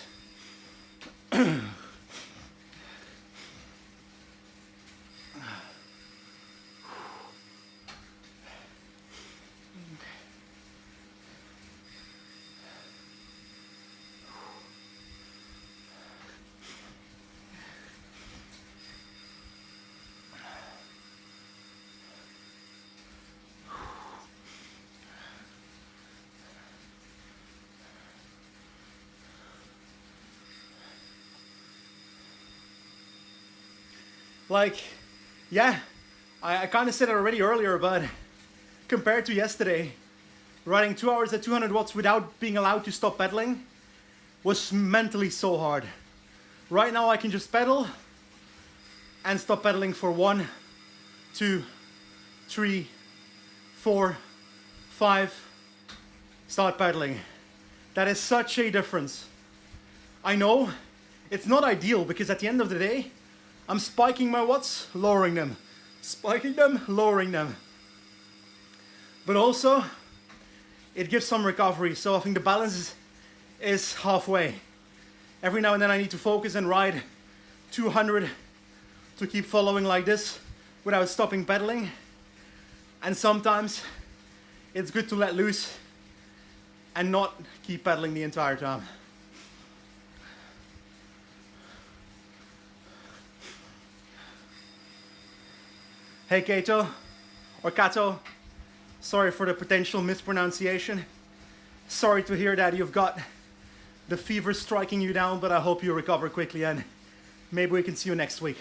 Like, yeah, I kind of said it already earlier, but compared to yesterday, riding 2 hours at 200 watts without being allowed to stop pedaling was mentally so hard. Right now I can just pedal and stop pedaling for 1, 2, 3, 4, 5, start pedaling. That is such a difference. I know it's not ideal because at the end of the day, I'm spiking my watts, lowering them. Spiking them, lowering them. But also, it gives some recovery. So I think the balance is halfway. Every now and then I need to focus and ride 200 to keep following like this without stopping pedaling. And sometimes it's good to let loose and not keep pedaling the entire time. Hey Kato, or Kato, sorry for the potential mispronunciation. Sorry to hear that you've got the fever striking you down, but I hope you recover quickly and maybe we can see you next week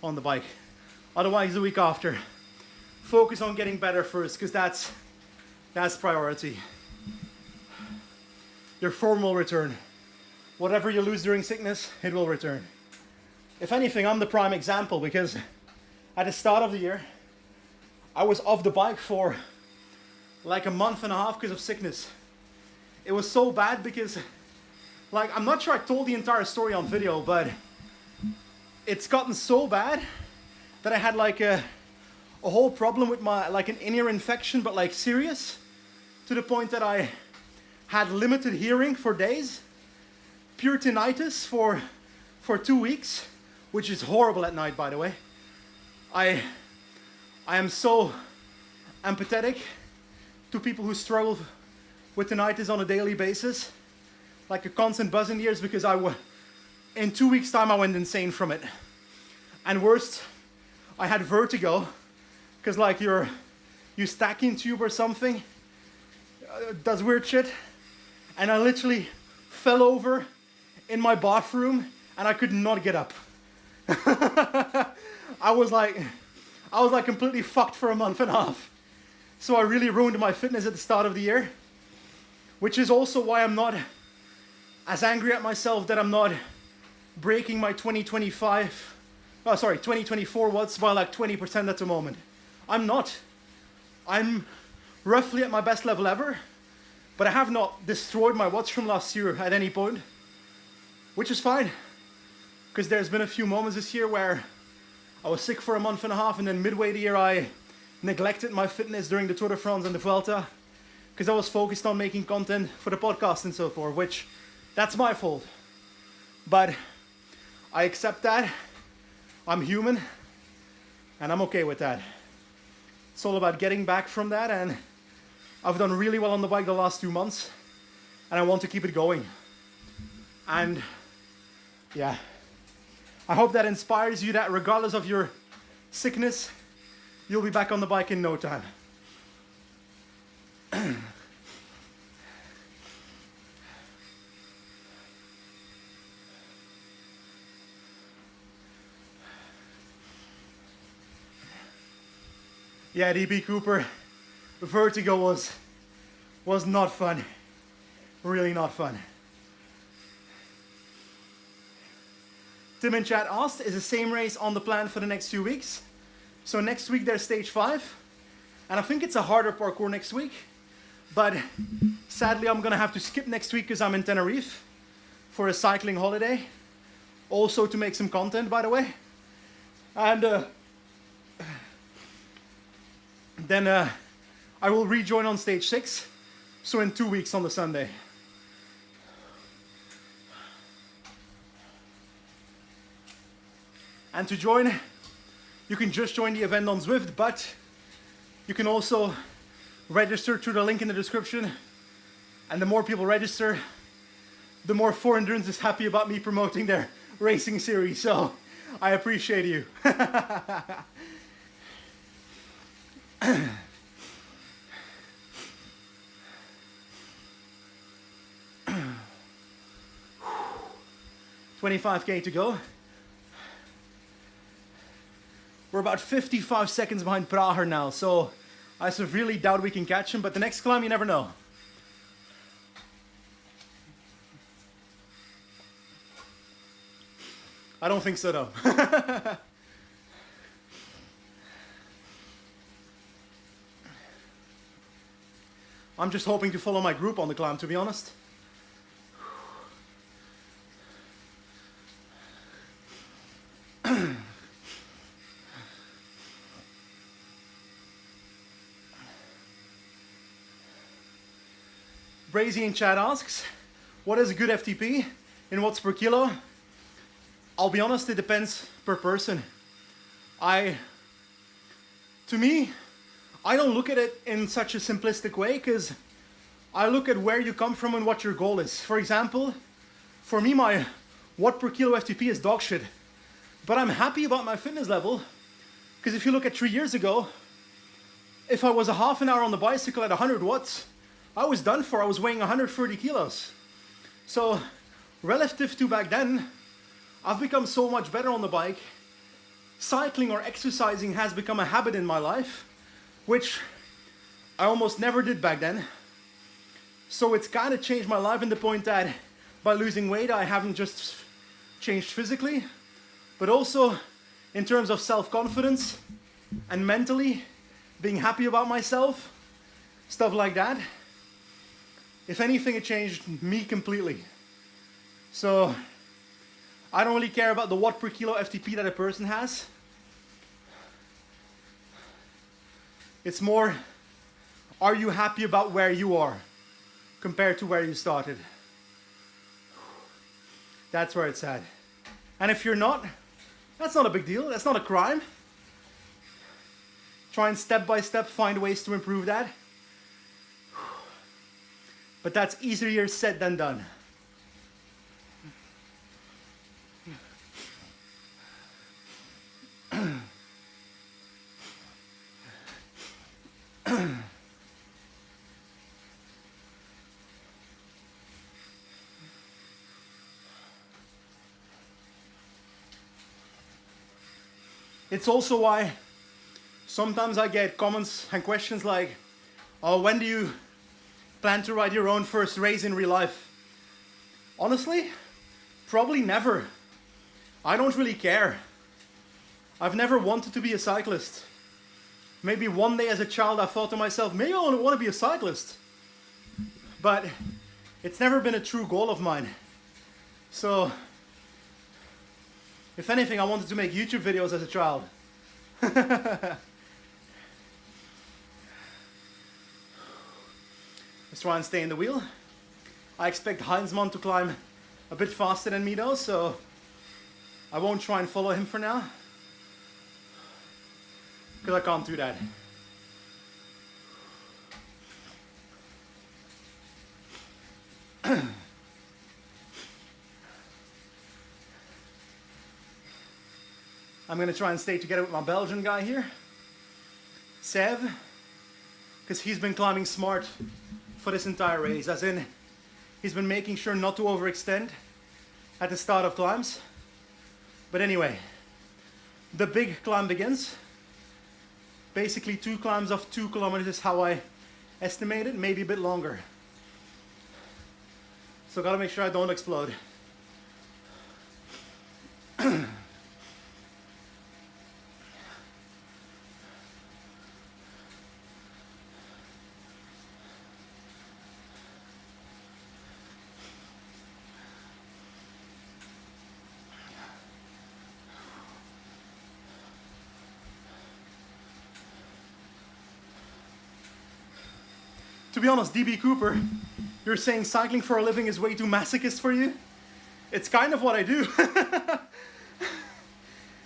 on the bike. Otherwise the week after. Focus on getting better first, because that's priority. Your form will return. Whatever you lose during sickness, it will return. If anything, I'm the prime example, because at the start of the year, I was off the bike for like a month and a half because of sickness. It was so bad because, like, I'm not sure I told the entire story on video, but it's gotten so bad that I had like a whole problem with my, like an in-ear infection, but like serious, to the point that I had limited hearing for days, pure tinnitus for 2 weeks, which is horrible at night, by the way. I am so empathetic to people who struggle with tinnitus on a daily basis, like a constant buzz in the ears, because in 2 weeks' time I went insane from it. And worst, I had vertigo, because like your stacking tube or something does weird shit, and I literally fell over in my bathroom and I could not get up. I was like completely fucked for a month and a half. So I really ruined my fitness at the start of the year, which is also why I'm not as angry at myself that I'm not breaking my 2024 watts by like 20% at the moment. I'm not. I'm roughly at my best level ever, but I have not destroyed my watts from last year at any point, which is fine, because there's been a few moments this year where I was sick for a month and a half, and then midway the year I neglected my fitness during the Tour de France and the Vuelta, because I was focused on making content for the podcast and so forth, which that's my fault. But I accept that. I'm human, and I'm okay with that. It's all about getting back from that, and I've done really well on the bike the last 2 months, and I want to keep it going. And yeah, I hope that inspires you that regardless of your sickness, you'll be back on the bike in no time. Yeah, DB Cooper, vertigo was not fun. Really not fun. Tim in chat asked, is the same race on the plan for the next 2 weeks? So next week there's stage 5. And I think it's a harder parkour next week. But sadly I'm gonna have to skip next week because I'm in Tenerife for a cycling holiday. Also to make some content, by the way. And then I will rejoin on stage 6. So in 2 weeks on the Sunday. And to join, you can just join the event on Zwift, but you can also register through the link in the description. And the more people register, the more 4Endurance is happy about me promoting their racing series. So I appreciate you. 25K to go. We're about 55 seconds behind Prager now, so I severely doubt we can catch him, but the next climb you never know. I don't think so though. I'm just hoping to follow my group on the climb, to be honest. Brazy in chat asks, what is a good FTP in watts per kilo? I'll be honest, it depends per person. To me, I don't look at it in such a simplistic way because I look at where you come from and what your goal is. For example, for me, my watt per kilo FTP is dog shit. But I'm happy about my fitness level because if you look at 3 years ago, if I was a half an hour on the bicycle at 100 watts, I was done for. I was weighing 130 kilos. So relative to back then, I've become so much better on the bike. Cycling or exercising has become a habit in my life, which I almost never did back then. So it's kind of changed my life in the point that by losing weight, I haven't just changed physically, but also in terms of self-confidence and mentally being happy about myself, stuff like that. If anything, it changed me completely. So I don't really care about the watt per kilo FTP that a person has. It's more, are you happy about where you are compared to where you started? That's where it's at. And if you're not, that's not a big deal. That's not a crime. Try and step by step find ways to improve that. But that's easier said than done. It's also why sometimes I get comments and questions like, oh, when do you plan to ride your own first race in real life? Honestly, probably never. I don't really care. I've never wanted to be a cyclist. Maybe one day as a child I thought to myself, maybe I want to be a cyclist. But it's never been a true goal of mine. So, if anything, I wanted to make YouTube videos as a child. Let's try and stay in the wheel. I expect Heinzmann to climb a bit faster than me though, so I won't try and follow him for now. Because I can't do that. I'm gonna try and stay together with my Belgian guy here, Sev, because he's been climbing smart for this entire race, as in he's been making sure not to overextend at the start of climbs. But anyway, the big climb begins. Basically 2 climbs of 2 kilometers is how I estimate it, maybe a bit longer. So gotta make sure I don't explode. To be honest, DB Cooper, you're saying cycling for a living is way too masochist for you? It's kind of what I do.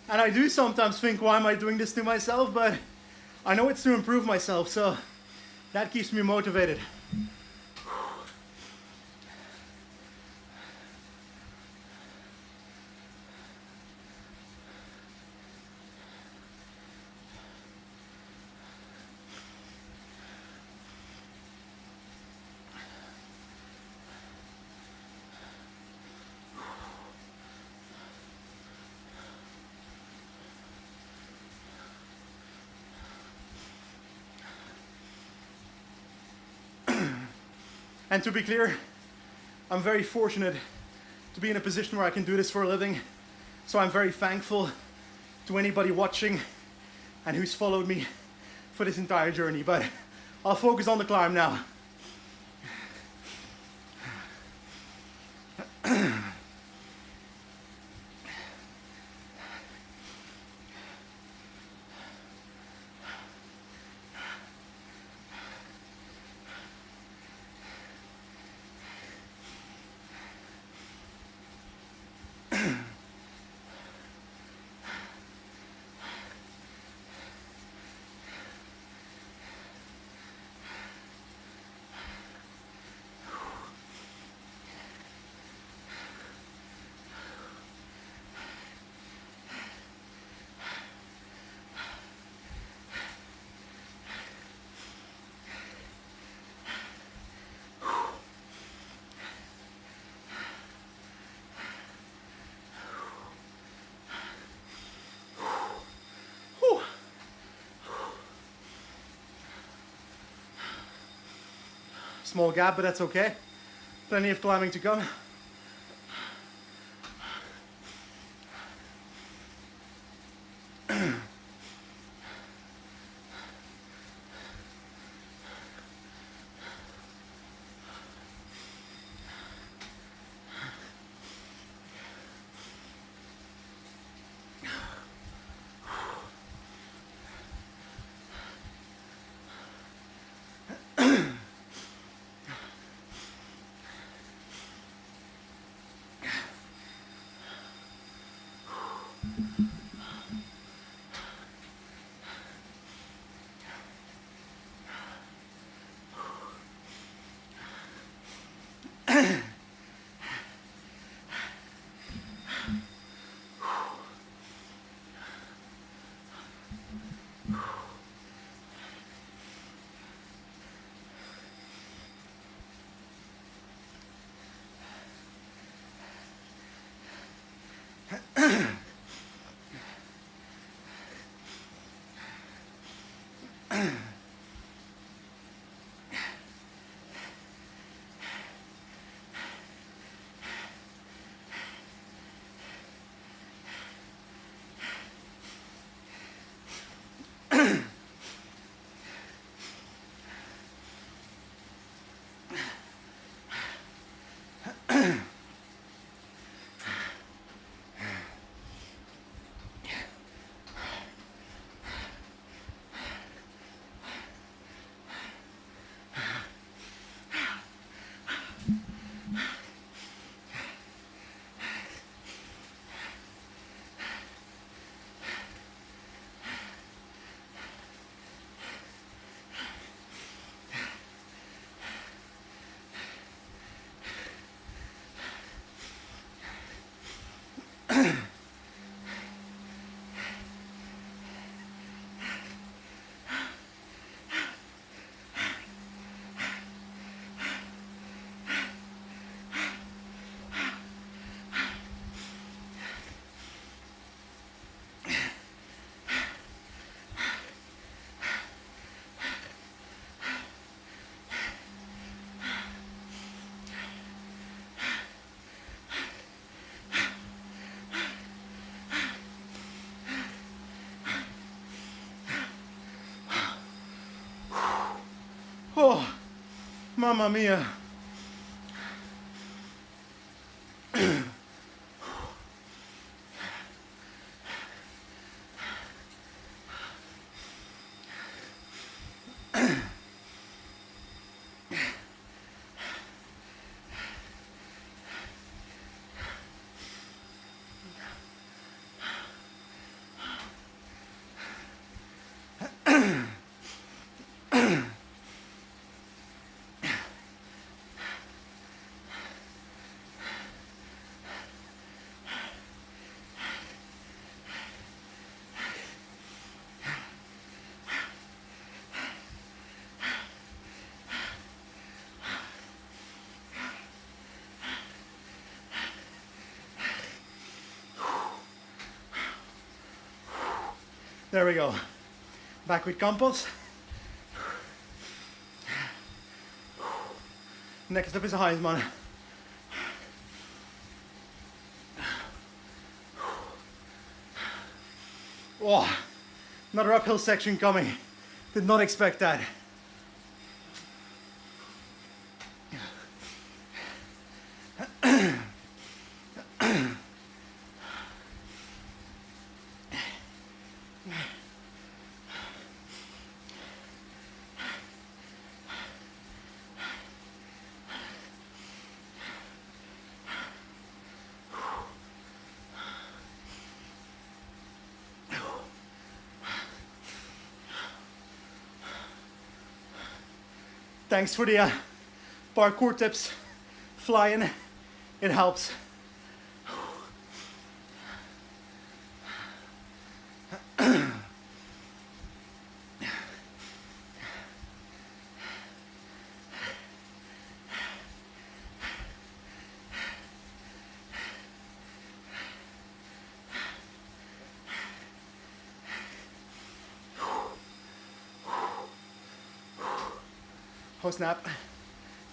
And I do sometimes think, why am I doing this to myself? But I know it's to improve myself, so that keeps me motivated. And to be clear, I'm very fortunate to be in a position where I can do this for a living. So I'm very thankful to anybody watching and who's followed me for this entire journey. But I'll focus on the climb now. Small gap, but that's okay. Plenty of climbing to come. Mamma mia. There we go. Back with compost. Next up is a Heisman. Oh, another uphill section coming. Did not expect that. Thanks for the parkour tips. Flying, it helps. Oh snap,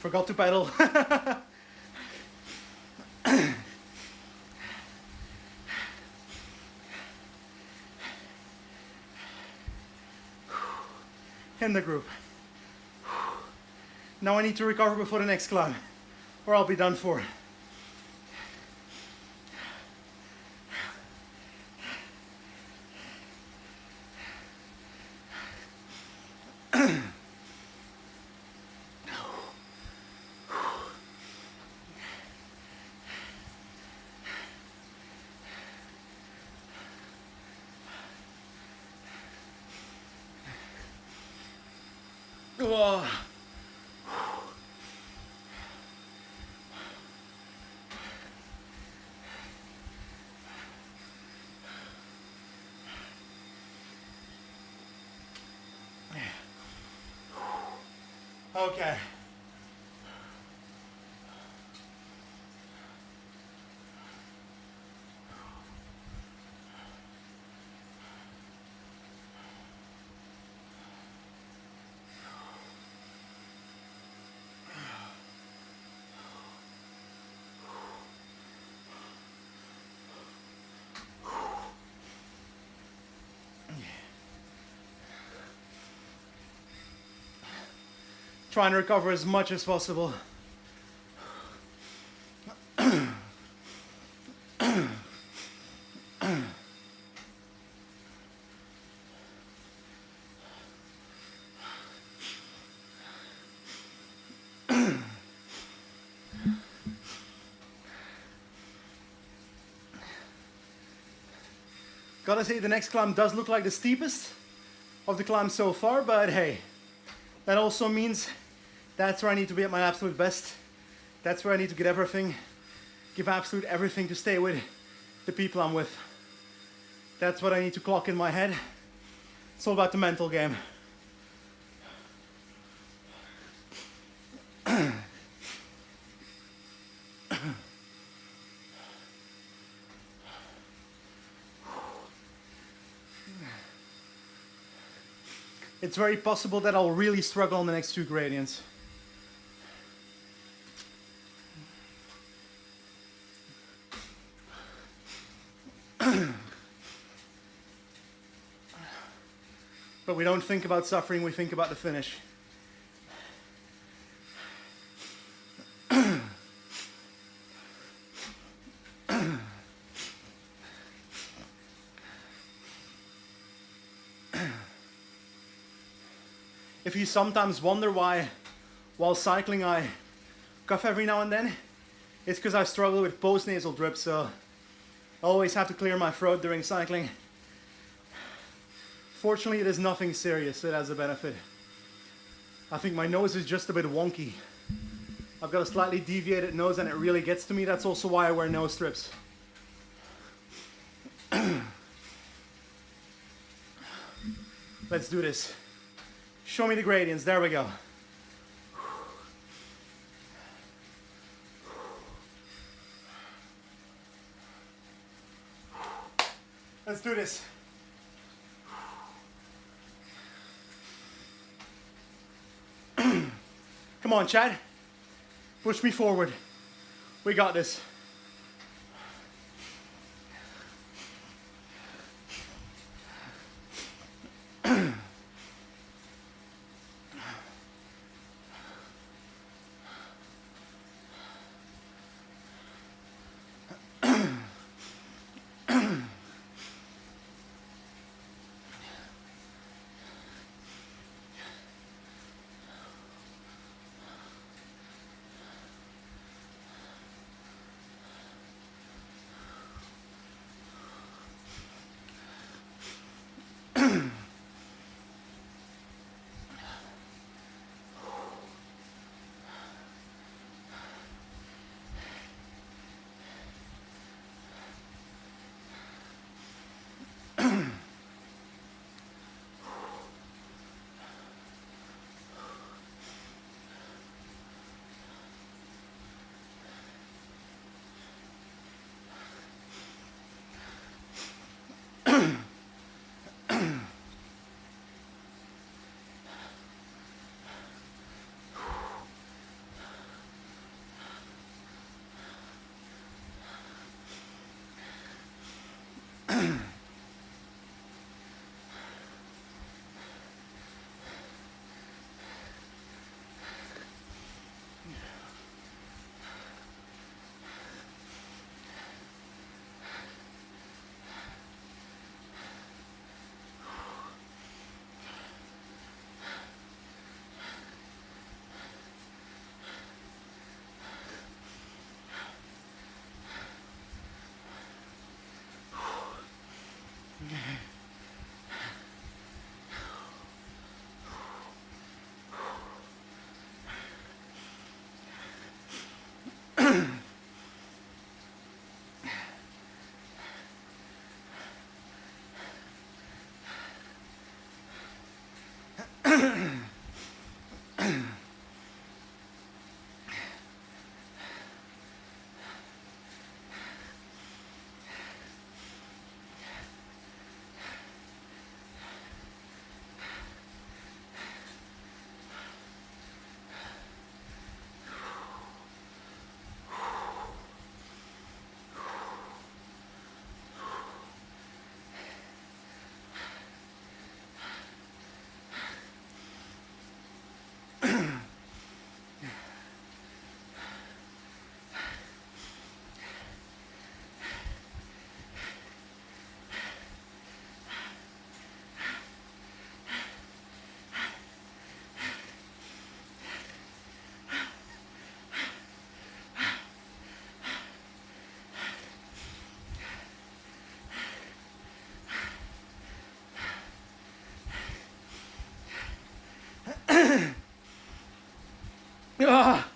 forgot to pedal. In the group. Now I need to recover before the next climb, or I'll be done for. Oh. Okay. Trying to recover as much as possible. Gotta say, the next climb does look like the steepest of the climb so far, but hey, that also means that's where I need to be at my absolute best. That's where I need to get everything, give absolute everything to stay with the people I'm with. That's what I need to clock in my head. It's all about the mental game. It's very possible that I'll really struggle on the next two gradients. But we don't think about suffering, we think about the finish. If you sometimes wonder why while cycling I cough every now and then, it's because I struggle with post-nasal drip, so I always have to clear my throat during cycling. Fortunately, it is nothing serious, so it has a benefit. I think my nose is just a bit wonky. I've got a slightly deviated nose and it really gets to me. That's also why I wear nose strips. Let's do this. Show me the gradients. There we go. Let's do this. Come on, Chad. Push me forward. We got this. Ah.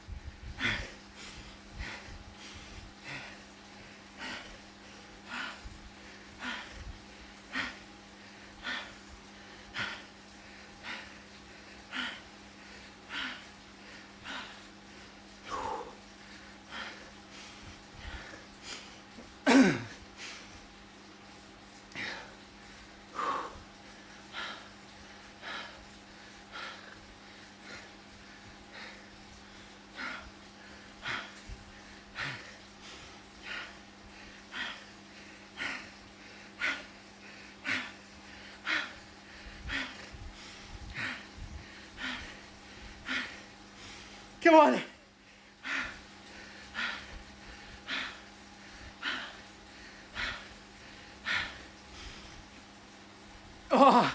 Come on. Oh.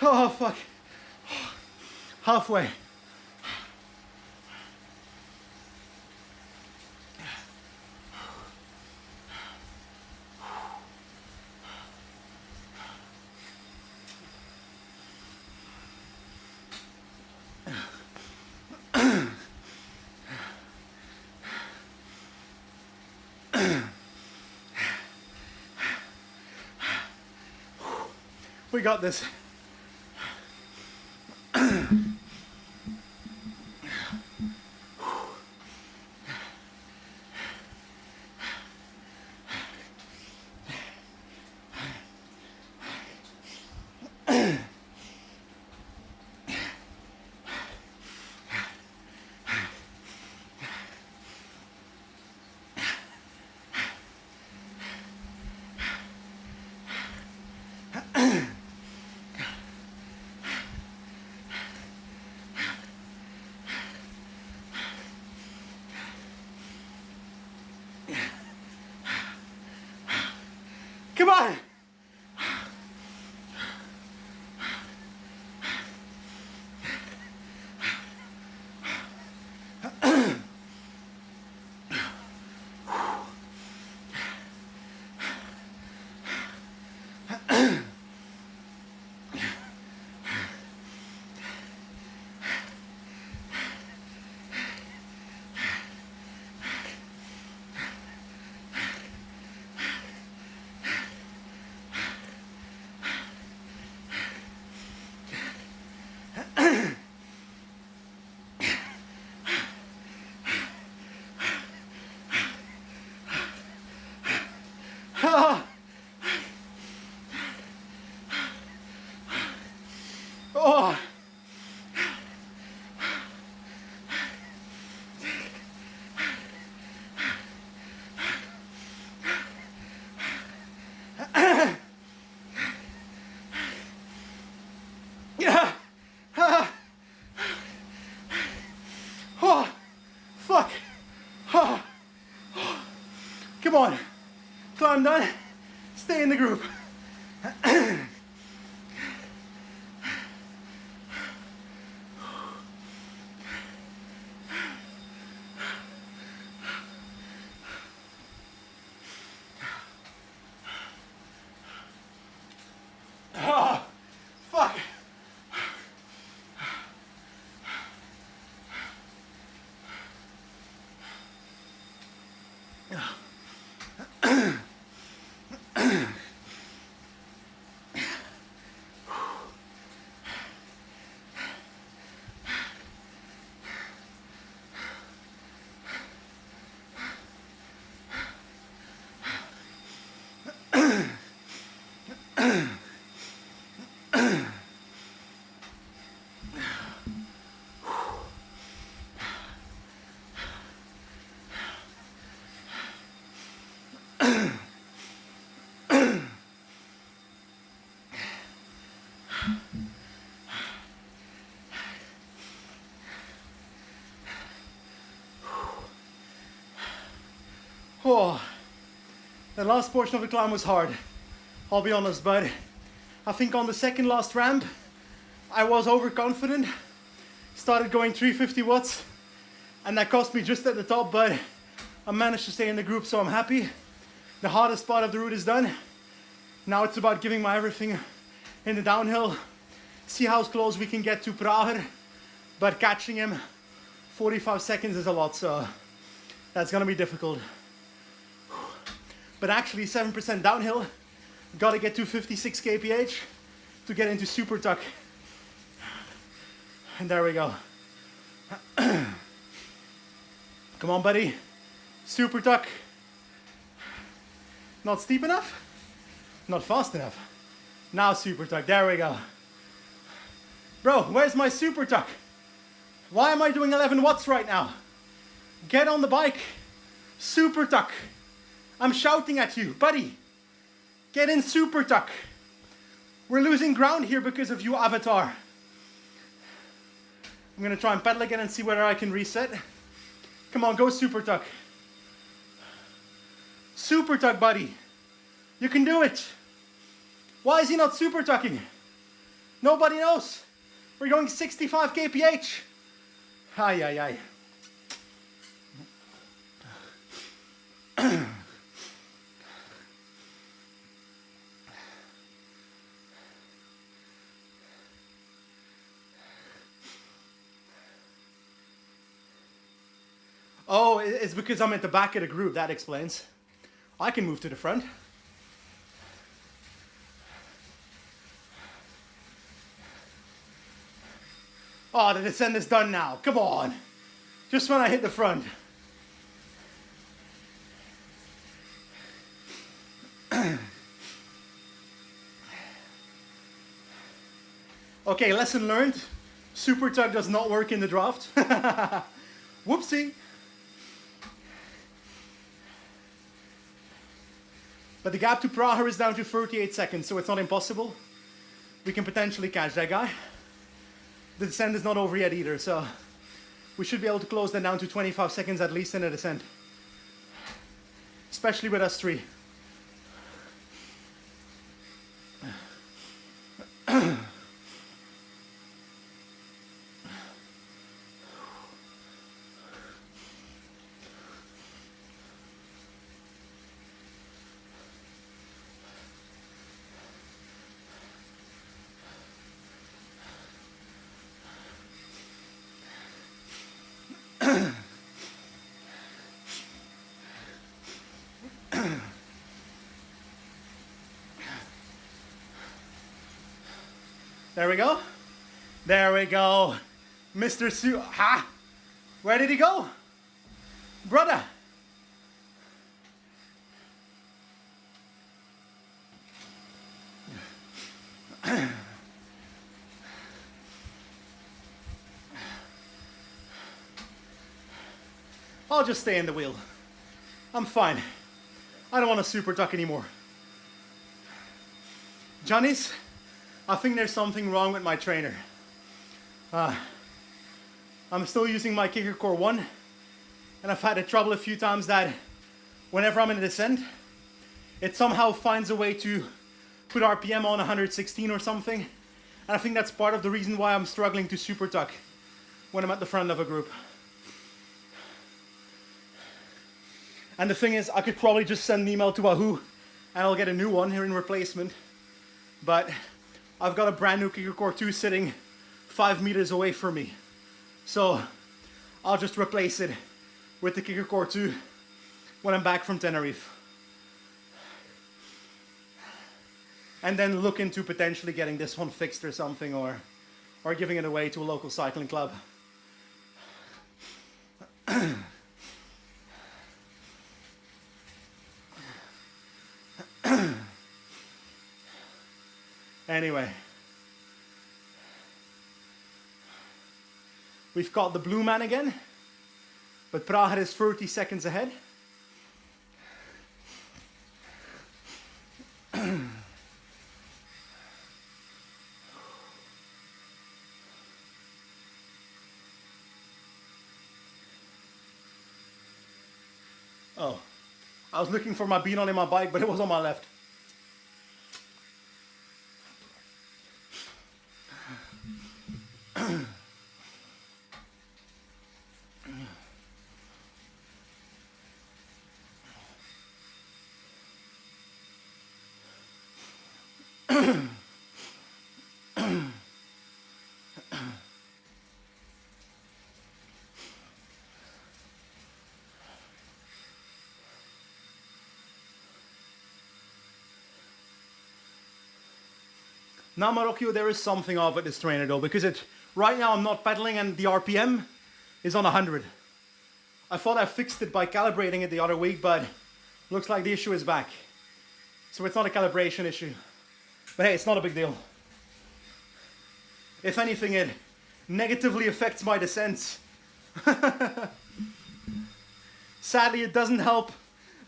Oh, fuck. Halfway. We got this. Come on! Oh. Yeah. Oh, fuck. Oh. Come on. So I'm done. Stay in the group. Oh, fuck. Oh, the last portion of the climb was hard, I'll be honest, but I think on the second last ramp, I was overconfident, started going 350 watts, and that cost me just at the top, but I managed to stay in the group, so I'm happy. The hardest part of the route is done. Now it's about giving my everything in the downhill, see how close we can get to Prager, but catching him 45 seconds is a lot, so that's gonna be difficult. But actually 7% downhill, gotta get to 56 kph to get into super tuck. And there we go. Come on, buddy. Super tuck. Not steep enough, not fast enough. Now super tuck, there we go. Bro, where's my super tuck? Why am I doing 11 watts right now? Get on the bike, super tuck. I'm shouting at you, buddy. Get in super tuck. We're losing ground here because of you, Avatar. I'm gonna try and pedal again and see whether I can reset. Come on, go super tuck. Super tuck, buddy. You can do it. Why is he not super tucking? Nobody knows. We're going 65 kph. Ay, ay, ay. Oh, it's because I'm at the back of the group. That explains. I can move to the front. Oh, the descent is done now. Come on. Just when I hit the front. Okay, lesson learned. Super tug does not work in the draft. Whoopsie. But the gap to Praha is down to 38 seconds, so it's not impossible. We can potentially catch that guy. The descent is not over yet either, so we should be able to close that down to 25 seconds at least in the descent. Especially with us three. There we go. There we go. Mr. Su... Ha! Where did he go? Brother! I'll just stay in the wheel. I'm fine. I don't want to super duck anymore. Johnny's, I think there's something wrong with my trainer. I'm still using my kicker core 1, and I've had trouble a few times that whenever I'm in a descent, it somehow finds a way to put RPM on 116 or something. And I think that's part of the reason why I'm struggling to super tuck when I'm at the front of a group. And the thing is, I could probably just send an email to Wahoo and I'll get a new one here in replacement. But I've got a brand new kicker core 2 sitting 5 meters away from me. So I'll just replace it with the kicker core 2 when I'm back from Tenerife. And then look into potentially getting this one fixed or something, or giving it away to a local cycling club. Anyway, we've got the blue man again, but Praha is 30 seconds ahead. Oh, I was looking for my bean on in my bike, but it was on my left. Now Marocchio, there is something off with this trainer though, because right now I'm not pedaling and the RPM is on 100. I thought I fixed it by calibrating it the other week, but looks like the issue is back. So it's not a calibration issue. But hey, it's not a big deal. If anything, it negatively affects my descents. Sadly, it doesn't help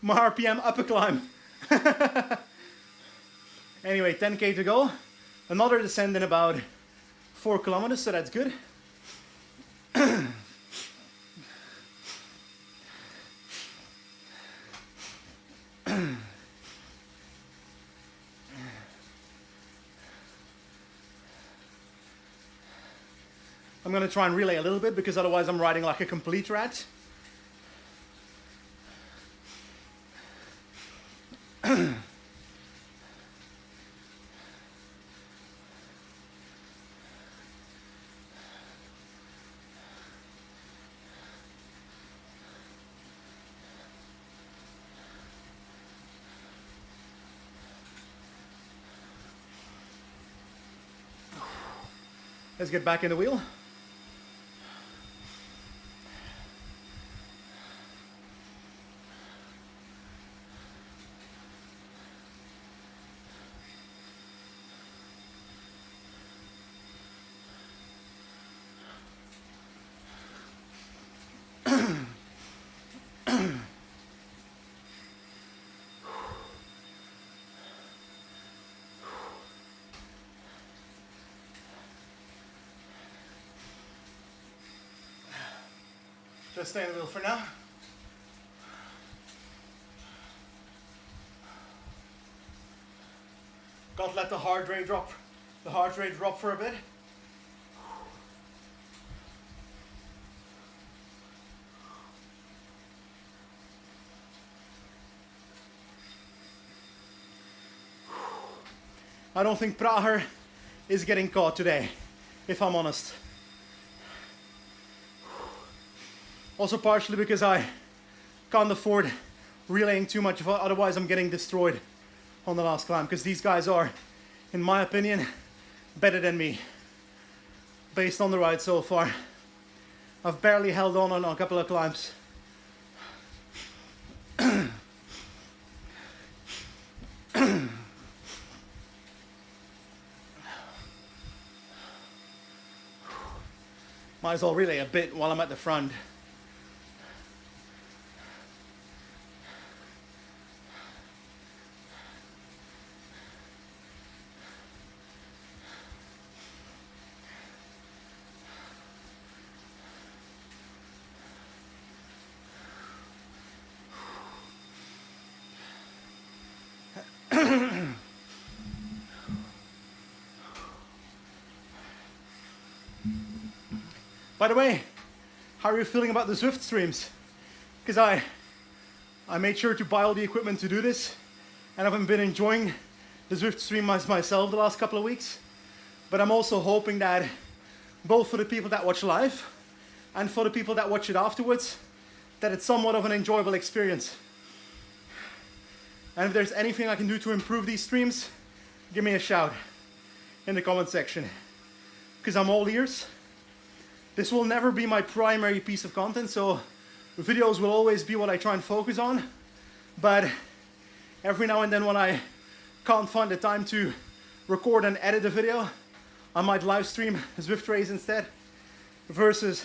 my RPM up a climb. Anyway, 10k to go. Another descent in about 4 kilometers, so that's good. I'm going to try and relay a little bit because otherwise I'm riding like a complete rat. Let's get back in the wheel. Just stay in the wheel for now. Got to let the heart rate drop for a bit. I don't think Prager is getting caught today, if I'm honest. Also partially because I can't afford relaying too much, otherwise I'm getting destroyed on the last climb, because these guys are, in my opinion, better than me based on the ride so far. I've barely held on a couple of climbs. Might as well relay a bit while I'm at the front. By the way, how are you feeling about the Zwift streams? Because I made sure to buy all the equipment to do this, and I've been enjoying the Zwift stream myself the last couple of weeks. But I'm also hoping that both for the people that watch live and for the people that watch it afterwards, that it's somewhat of an enjoyable experience. And if there's anything I can do to improve these streams, give me a shout in the comment section, because I'm all ears. This will never be my primary piece of content, so videos will always be what I try and focus on. But every now and then when I can't find the time to record and edit a video, I might live stream a Zwift race instead. Versus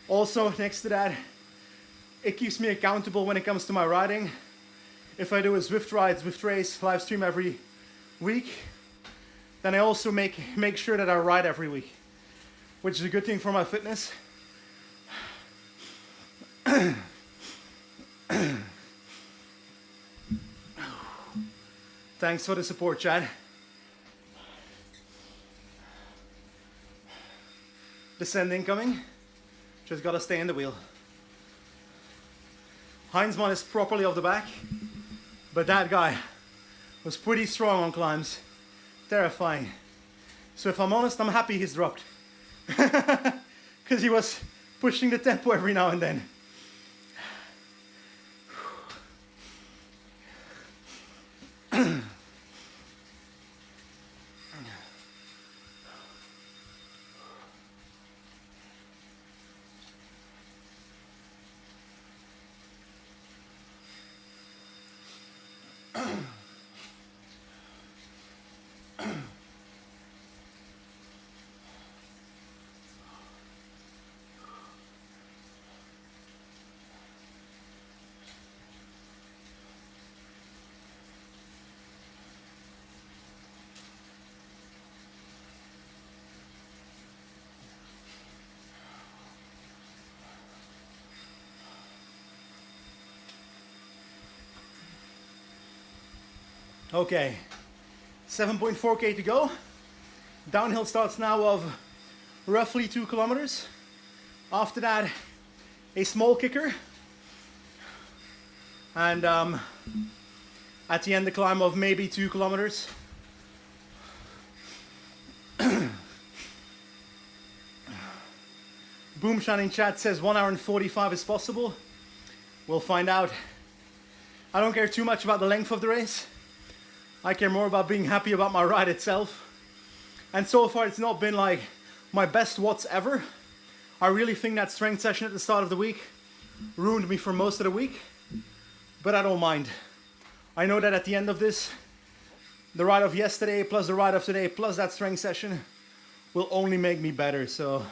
also next to that, it keeps me accountable when it comes to my riding. If I do a Zwift ride, Zwift race, live stream every week, then I also make sure that I ride every week, which is a good thing for my fitness. Thanks for the support, Chad. Descend incoming. Just gotta stay in the wheel. Heinzmann is properly off the back, but that guy was pretty strong on climbs. Terrifying. So if I'm honest, I'm happy he's dropped. Because he was pushing the tempo every now and then. Okay, 7.4k to go. Downhill starts now of roughly 2 kilometers. After that, a small kicker. And at the end, the climb of maybe 2 kilometers. Boomshan in chat says 1 hour and 45 is possible. We'll find out. I don't care too much about the length of the race. I care more about being happy about my ride itself. And so far it's not been like my best watts ever. I really think that strength session at the start of the week ruined me for most of the week. But I don't mind. I know that at the end of this, the ride of yesterday plus the ride of today plus that strength session will only make me better. So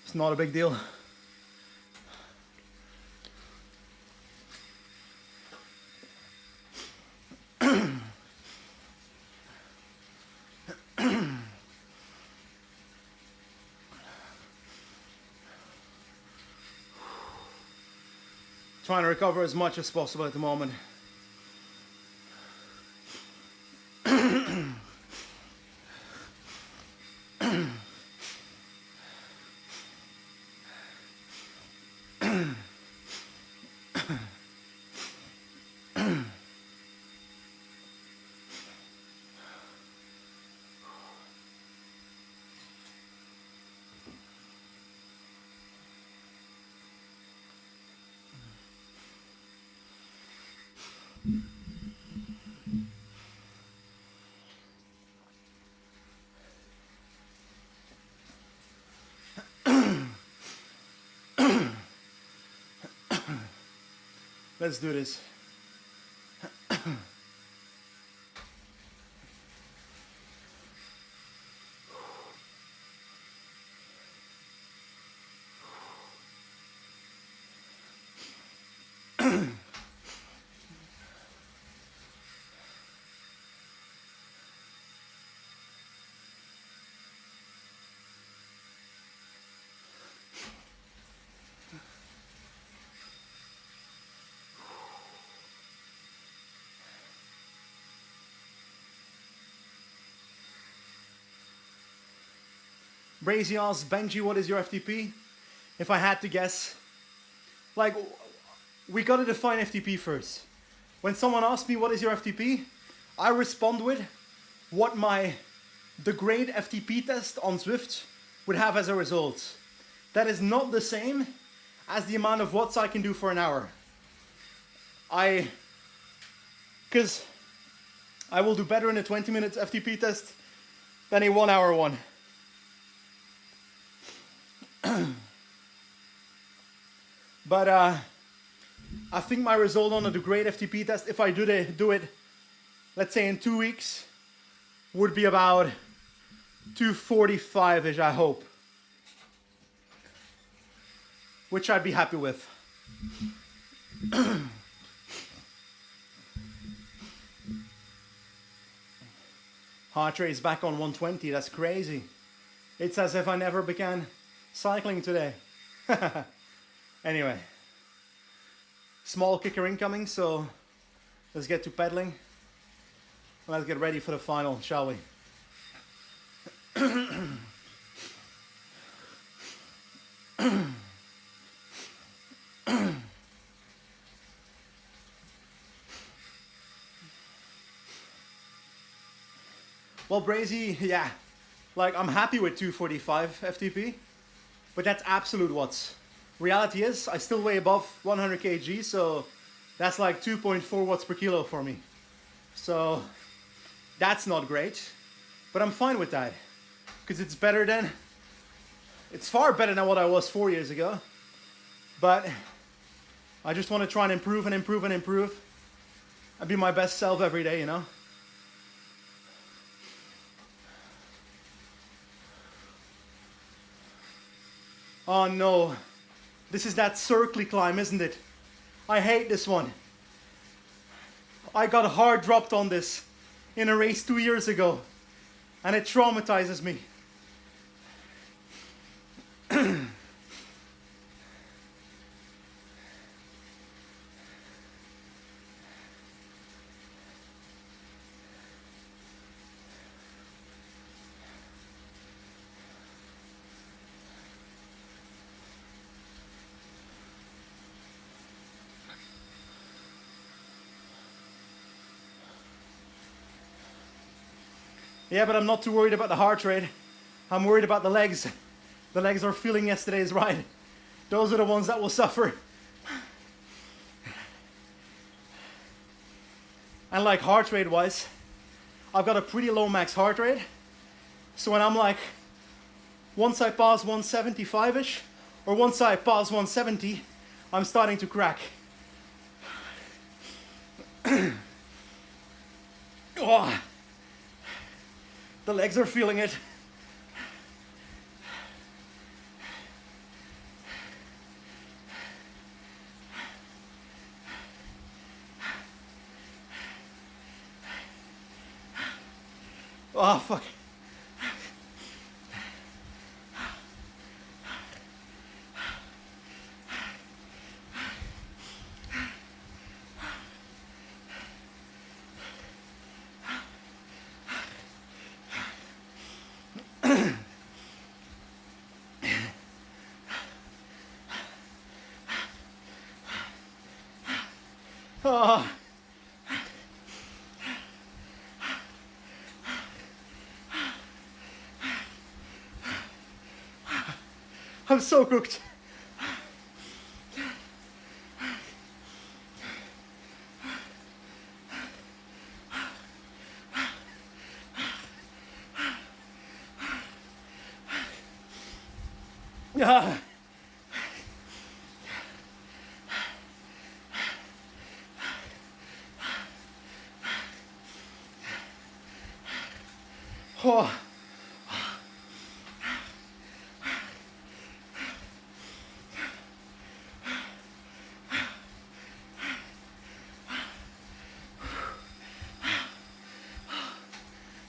it's not a big deal. Trying to recover as much as possible at the moment. Let's do this. Brazy asks, Benji, what is your FTP? If I had to guess, like, we gotta define FTP first. When someone asks me what is your FTP, I respond with what the grade FTP test on Zwift would have as a result. That is not the same as the amount of watts I can do for an hour. Because I will do better in a 20 minutes FTP test than a 1 hour one. But I think my result on the grade FTP test, if I do it, let's say in 2 weeks, would be about 245-ish, I hope. Which I'd be happy with. Heart rate is back on 120, that's crazy. It's as if I never began cycling today. Anyway, small kicker incoming, so let's get to pedaling. Let's get ready for the final, shall we? Well, Brazy, yeah, like I'm happy with 245 FTP, but that's absolute watts. Reality is, I still weigh above 100 kg, so that's like 2.4 watts per kilo for me. So that's not great, but I'm fine with that because it's far better than what I was 4 years ago. But I just want to try and improve and improve and improve and be my best self every day, you know? Oh no. This is that circly climb, isn't it? I hate this one. I got hard dropped on this in a race 2 years ago, and it traumatizes me. Yeah, but I'm not too worried about the heart rate. I'm worried about the legs. The legs are feeling yesterday's ride. Those are the ones that will suffer. And like heart rate wise, I've got a pretty low max heart rate. So when I'm like, once I pass 175-ish, or once I pass 170, I'm starting to crack. Oh, the legs are feeling it. Oh, fuck. Oh. I'm so cooked. Ah. Oh.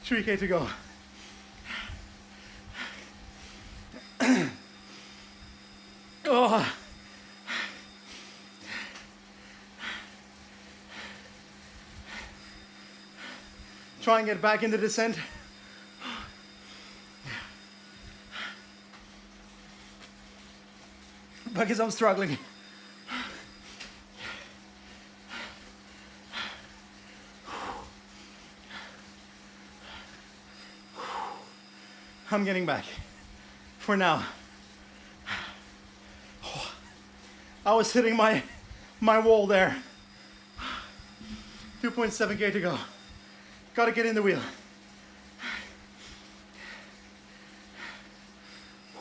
$3K to go. Oh. Try and get back in the descent. Because I'm struggling. I'm getting back. For now. Oh, I was hitting my wall there. 2.7K to go. Gotta get in the wheel.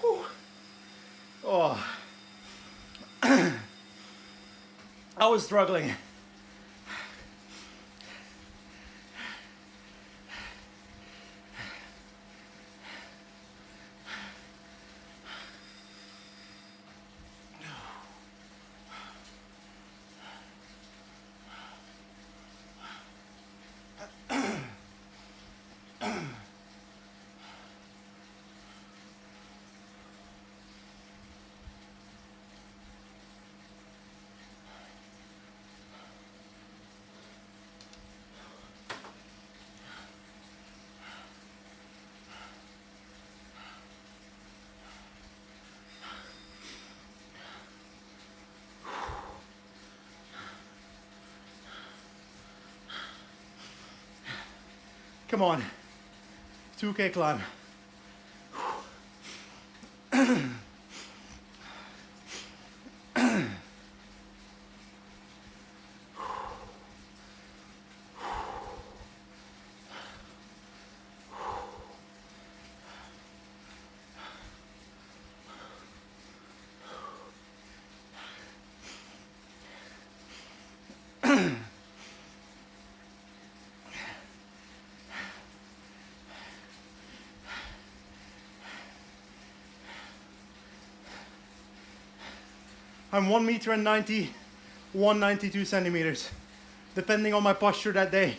Whew. Oh. I was struggling. Come on. 2K climb. I'm 1 meter and 90, 192 centimeters, depending on my posture that day.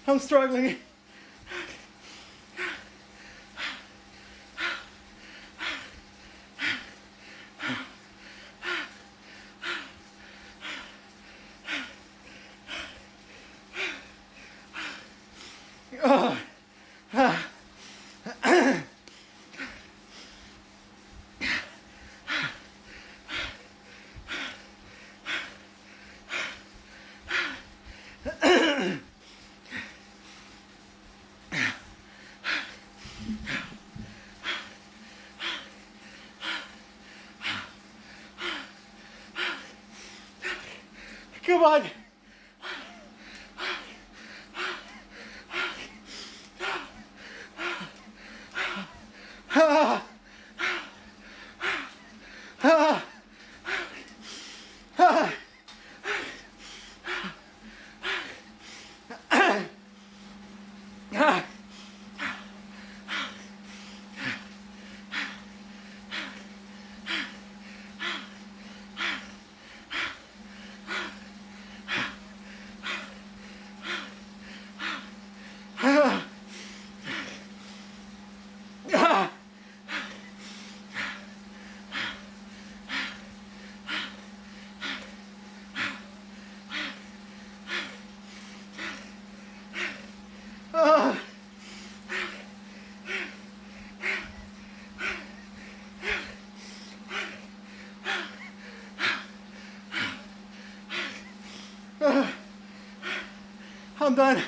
I'm struggling. Come on. I'm done.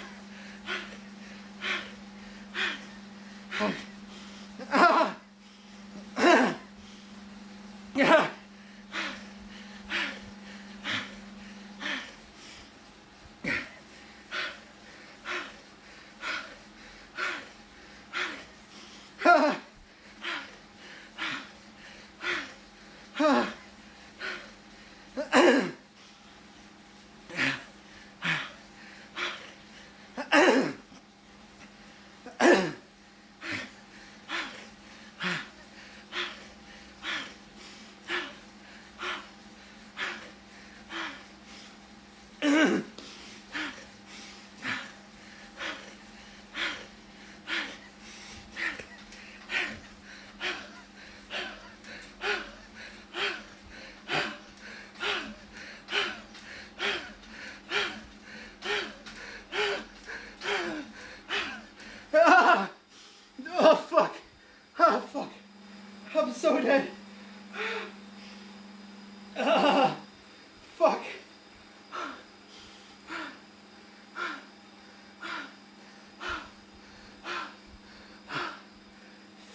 Oh fuck! Oh fuck! I'm so dead. Fuck!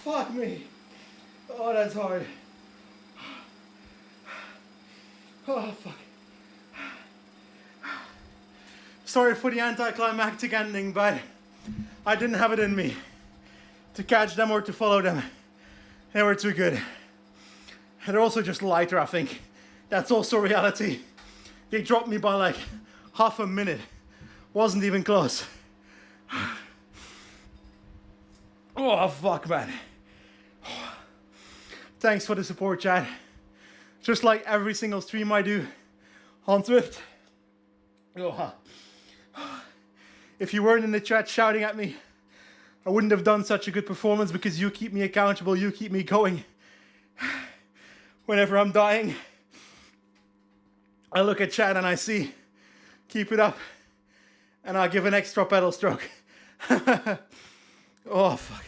Fuck me! Oh, that's hard. Oh fuck! Sorry for the anticlimactic ending, but I didn't have it in me to catch them or to follow them. They were too good. And they're also just lighter, I think. That's also reality. They dropped me by like half a minute. Wasn't even close. Oh, fuck, man. Thanks for the support, chat. Just like every single stream I do on Zwift. Oh. If you weren't in the chat shouting at me, I wouldn't have done such a good performance because you keep me accountable, you keep me going. Whenever I'm dying, I look at chat and I see, keep it up, and I'll give an extra pedal stroke. Oh, fuck.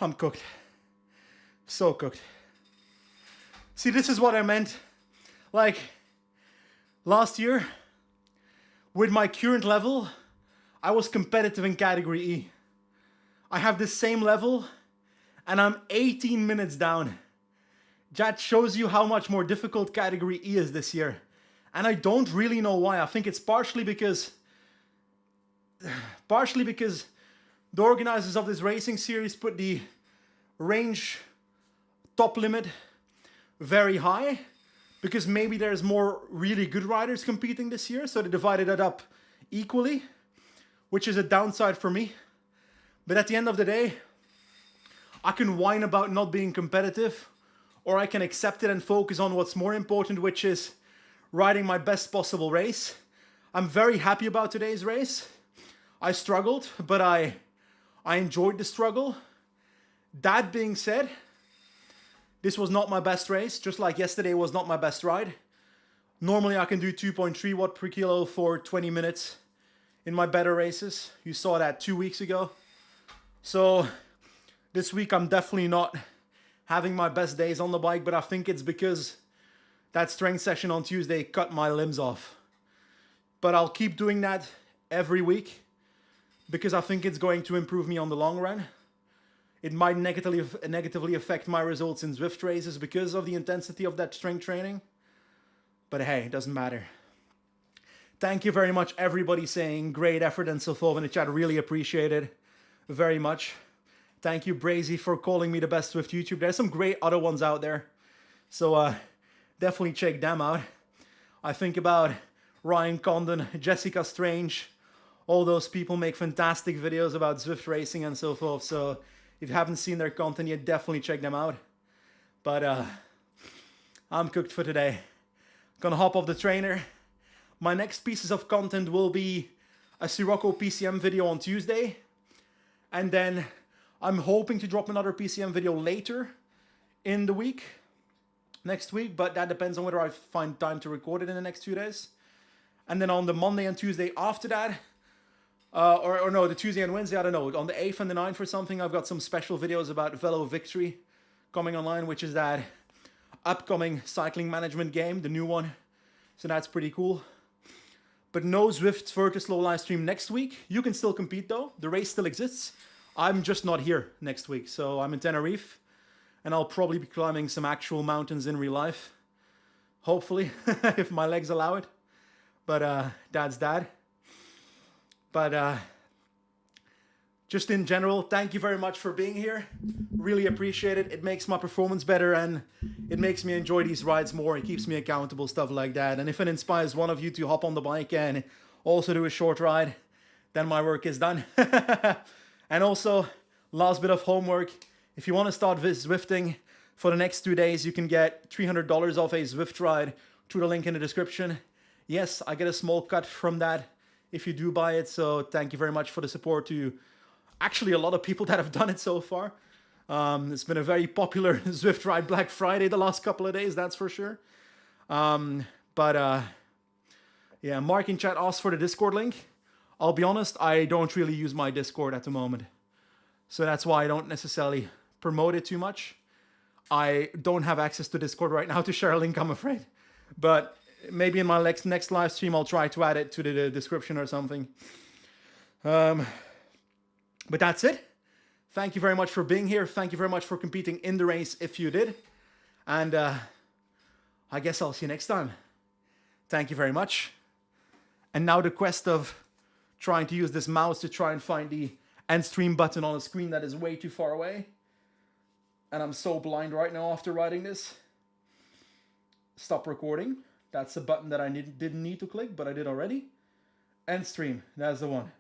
I'm cooked. So cooked. See, this is what I meant. Like, last year, with my current level, I was competitive in category E. I have the same level, and I'm 18 minutes down. That shows you how much more difficult category E is this year. And I don't really know why. I think it's partially because the organizers of this racing series put the range top limit very high, because maybe there's more really good riders competing this year, so they divided it up equally, which is a downside for me. But at the end of the day, I can whine about not being competitive, or I can accept it and focus on what's more important, which is riding my best possible race. I'm very happy about today's race. I struggled, but I enjoyed the struggle. That being said, this was not my best race, just like yesterday was not my best ride. Normally I can do 2.3 watt per kilo for 20 minutes in my better races. You saw that 2 weeks ago. So this week I'm definitely not having my best days on the bike, but I think it's because that strength session on Tuesday cut my limbs off. But I'll keep doing that every week because I think it's going to improve me on the long run. It might negatively affect my results in Zwift races because of the intensity of that strength training. But hey, it doesn't matter. Thank you very much, everybody saying great effort and so forth in the chat. Really appreciate it very much. Thank you, Brazy, for calling me the best Zwift YouTube. There's some great other ones out there. So definitely check them out. I think about Ryan Condon, Jessica Strange. All those people make fantastic videos about Zwift racing and so forth. So if you haven't seen their content yet, definitely check them out. But I'm cooked for today. Gonna hop off the trainer. My next pieces of content will be a Sirocco PCM video on Tuesday. And then I'm hoping to drop another PCM video later in the week, next week. But that depends on whether I find time to record it in the next 2 days. And then on the Monday and Tuesday after that, or no, the Tuesday and Wednesday, I don't know. On the 8th and the 9th or something, I've got some special videos about Velo Victory coming online, which is that upcoming cycling management game, the new one. So that's pretty cool. But no Zwift VirtuSlo live stream next week. You can still compete though. The race still exists. I'm just not here next week. So I'm in Tenerife and I'll probably be climbing some actual mountains in real life. Hopefully, if my legs allow it. But that's that. But just in general, thank you very much for being here. Really appreciate it. It makes my performance better and it makes me enjoy these rides more. It keeps me accountable, stuff like that. And if it inspires one of you to hop on the bike and also do a short ride, then my work is done. And also, last bit of homework. If you want to start Zwifting for the next 2 days, you can get $300 off a Zwift ride through the link in the description. Yes, I get a small cut from that if you do buy it. So thank you very much for the support to actually a lot of people that have done it so far. It's been a very popular Zwift ride Black Friday the last couple of days, that's for sure. Yeah, Mark in chat asked for the Discord link. I'll be honest, I don't really use my Discord at the moment. So that's why I don't necessarily promote it too much. I don't have access to Discord right now to share a link, I'm afraid. But maybe in my next live stream, I'll try to add it to the description or something. But that's it. Thank you very much for being here. Thank you very much for competing in the race if you did. And I guess I'll see you next time. Thank you very much. And now the quest of trying to use this mouse to try and find the end stream button on a screen that is way too far away. And I'm so blind right now after writing this. Stop recording. That's the button that I didn't need to click, but I did already. End stream. That's the one.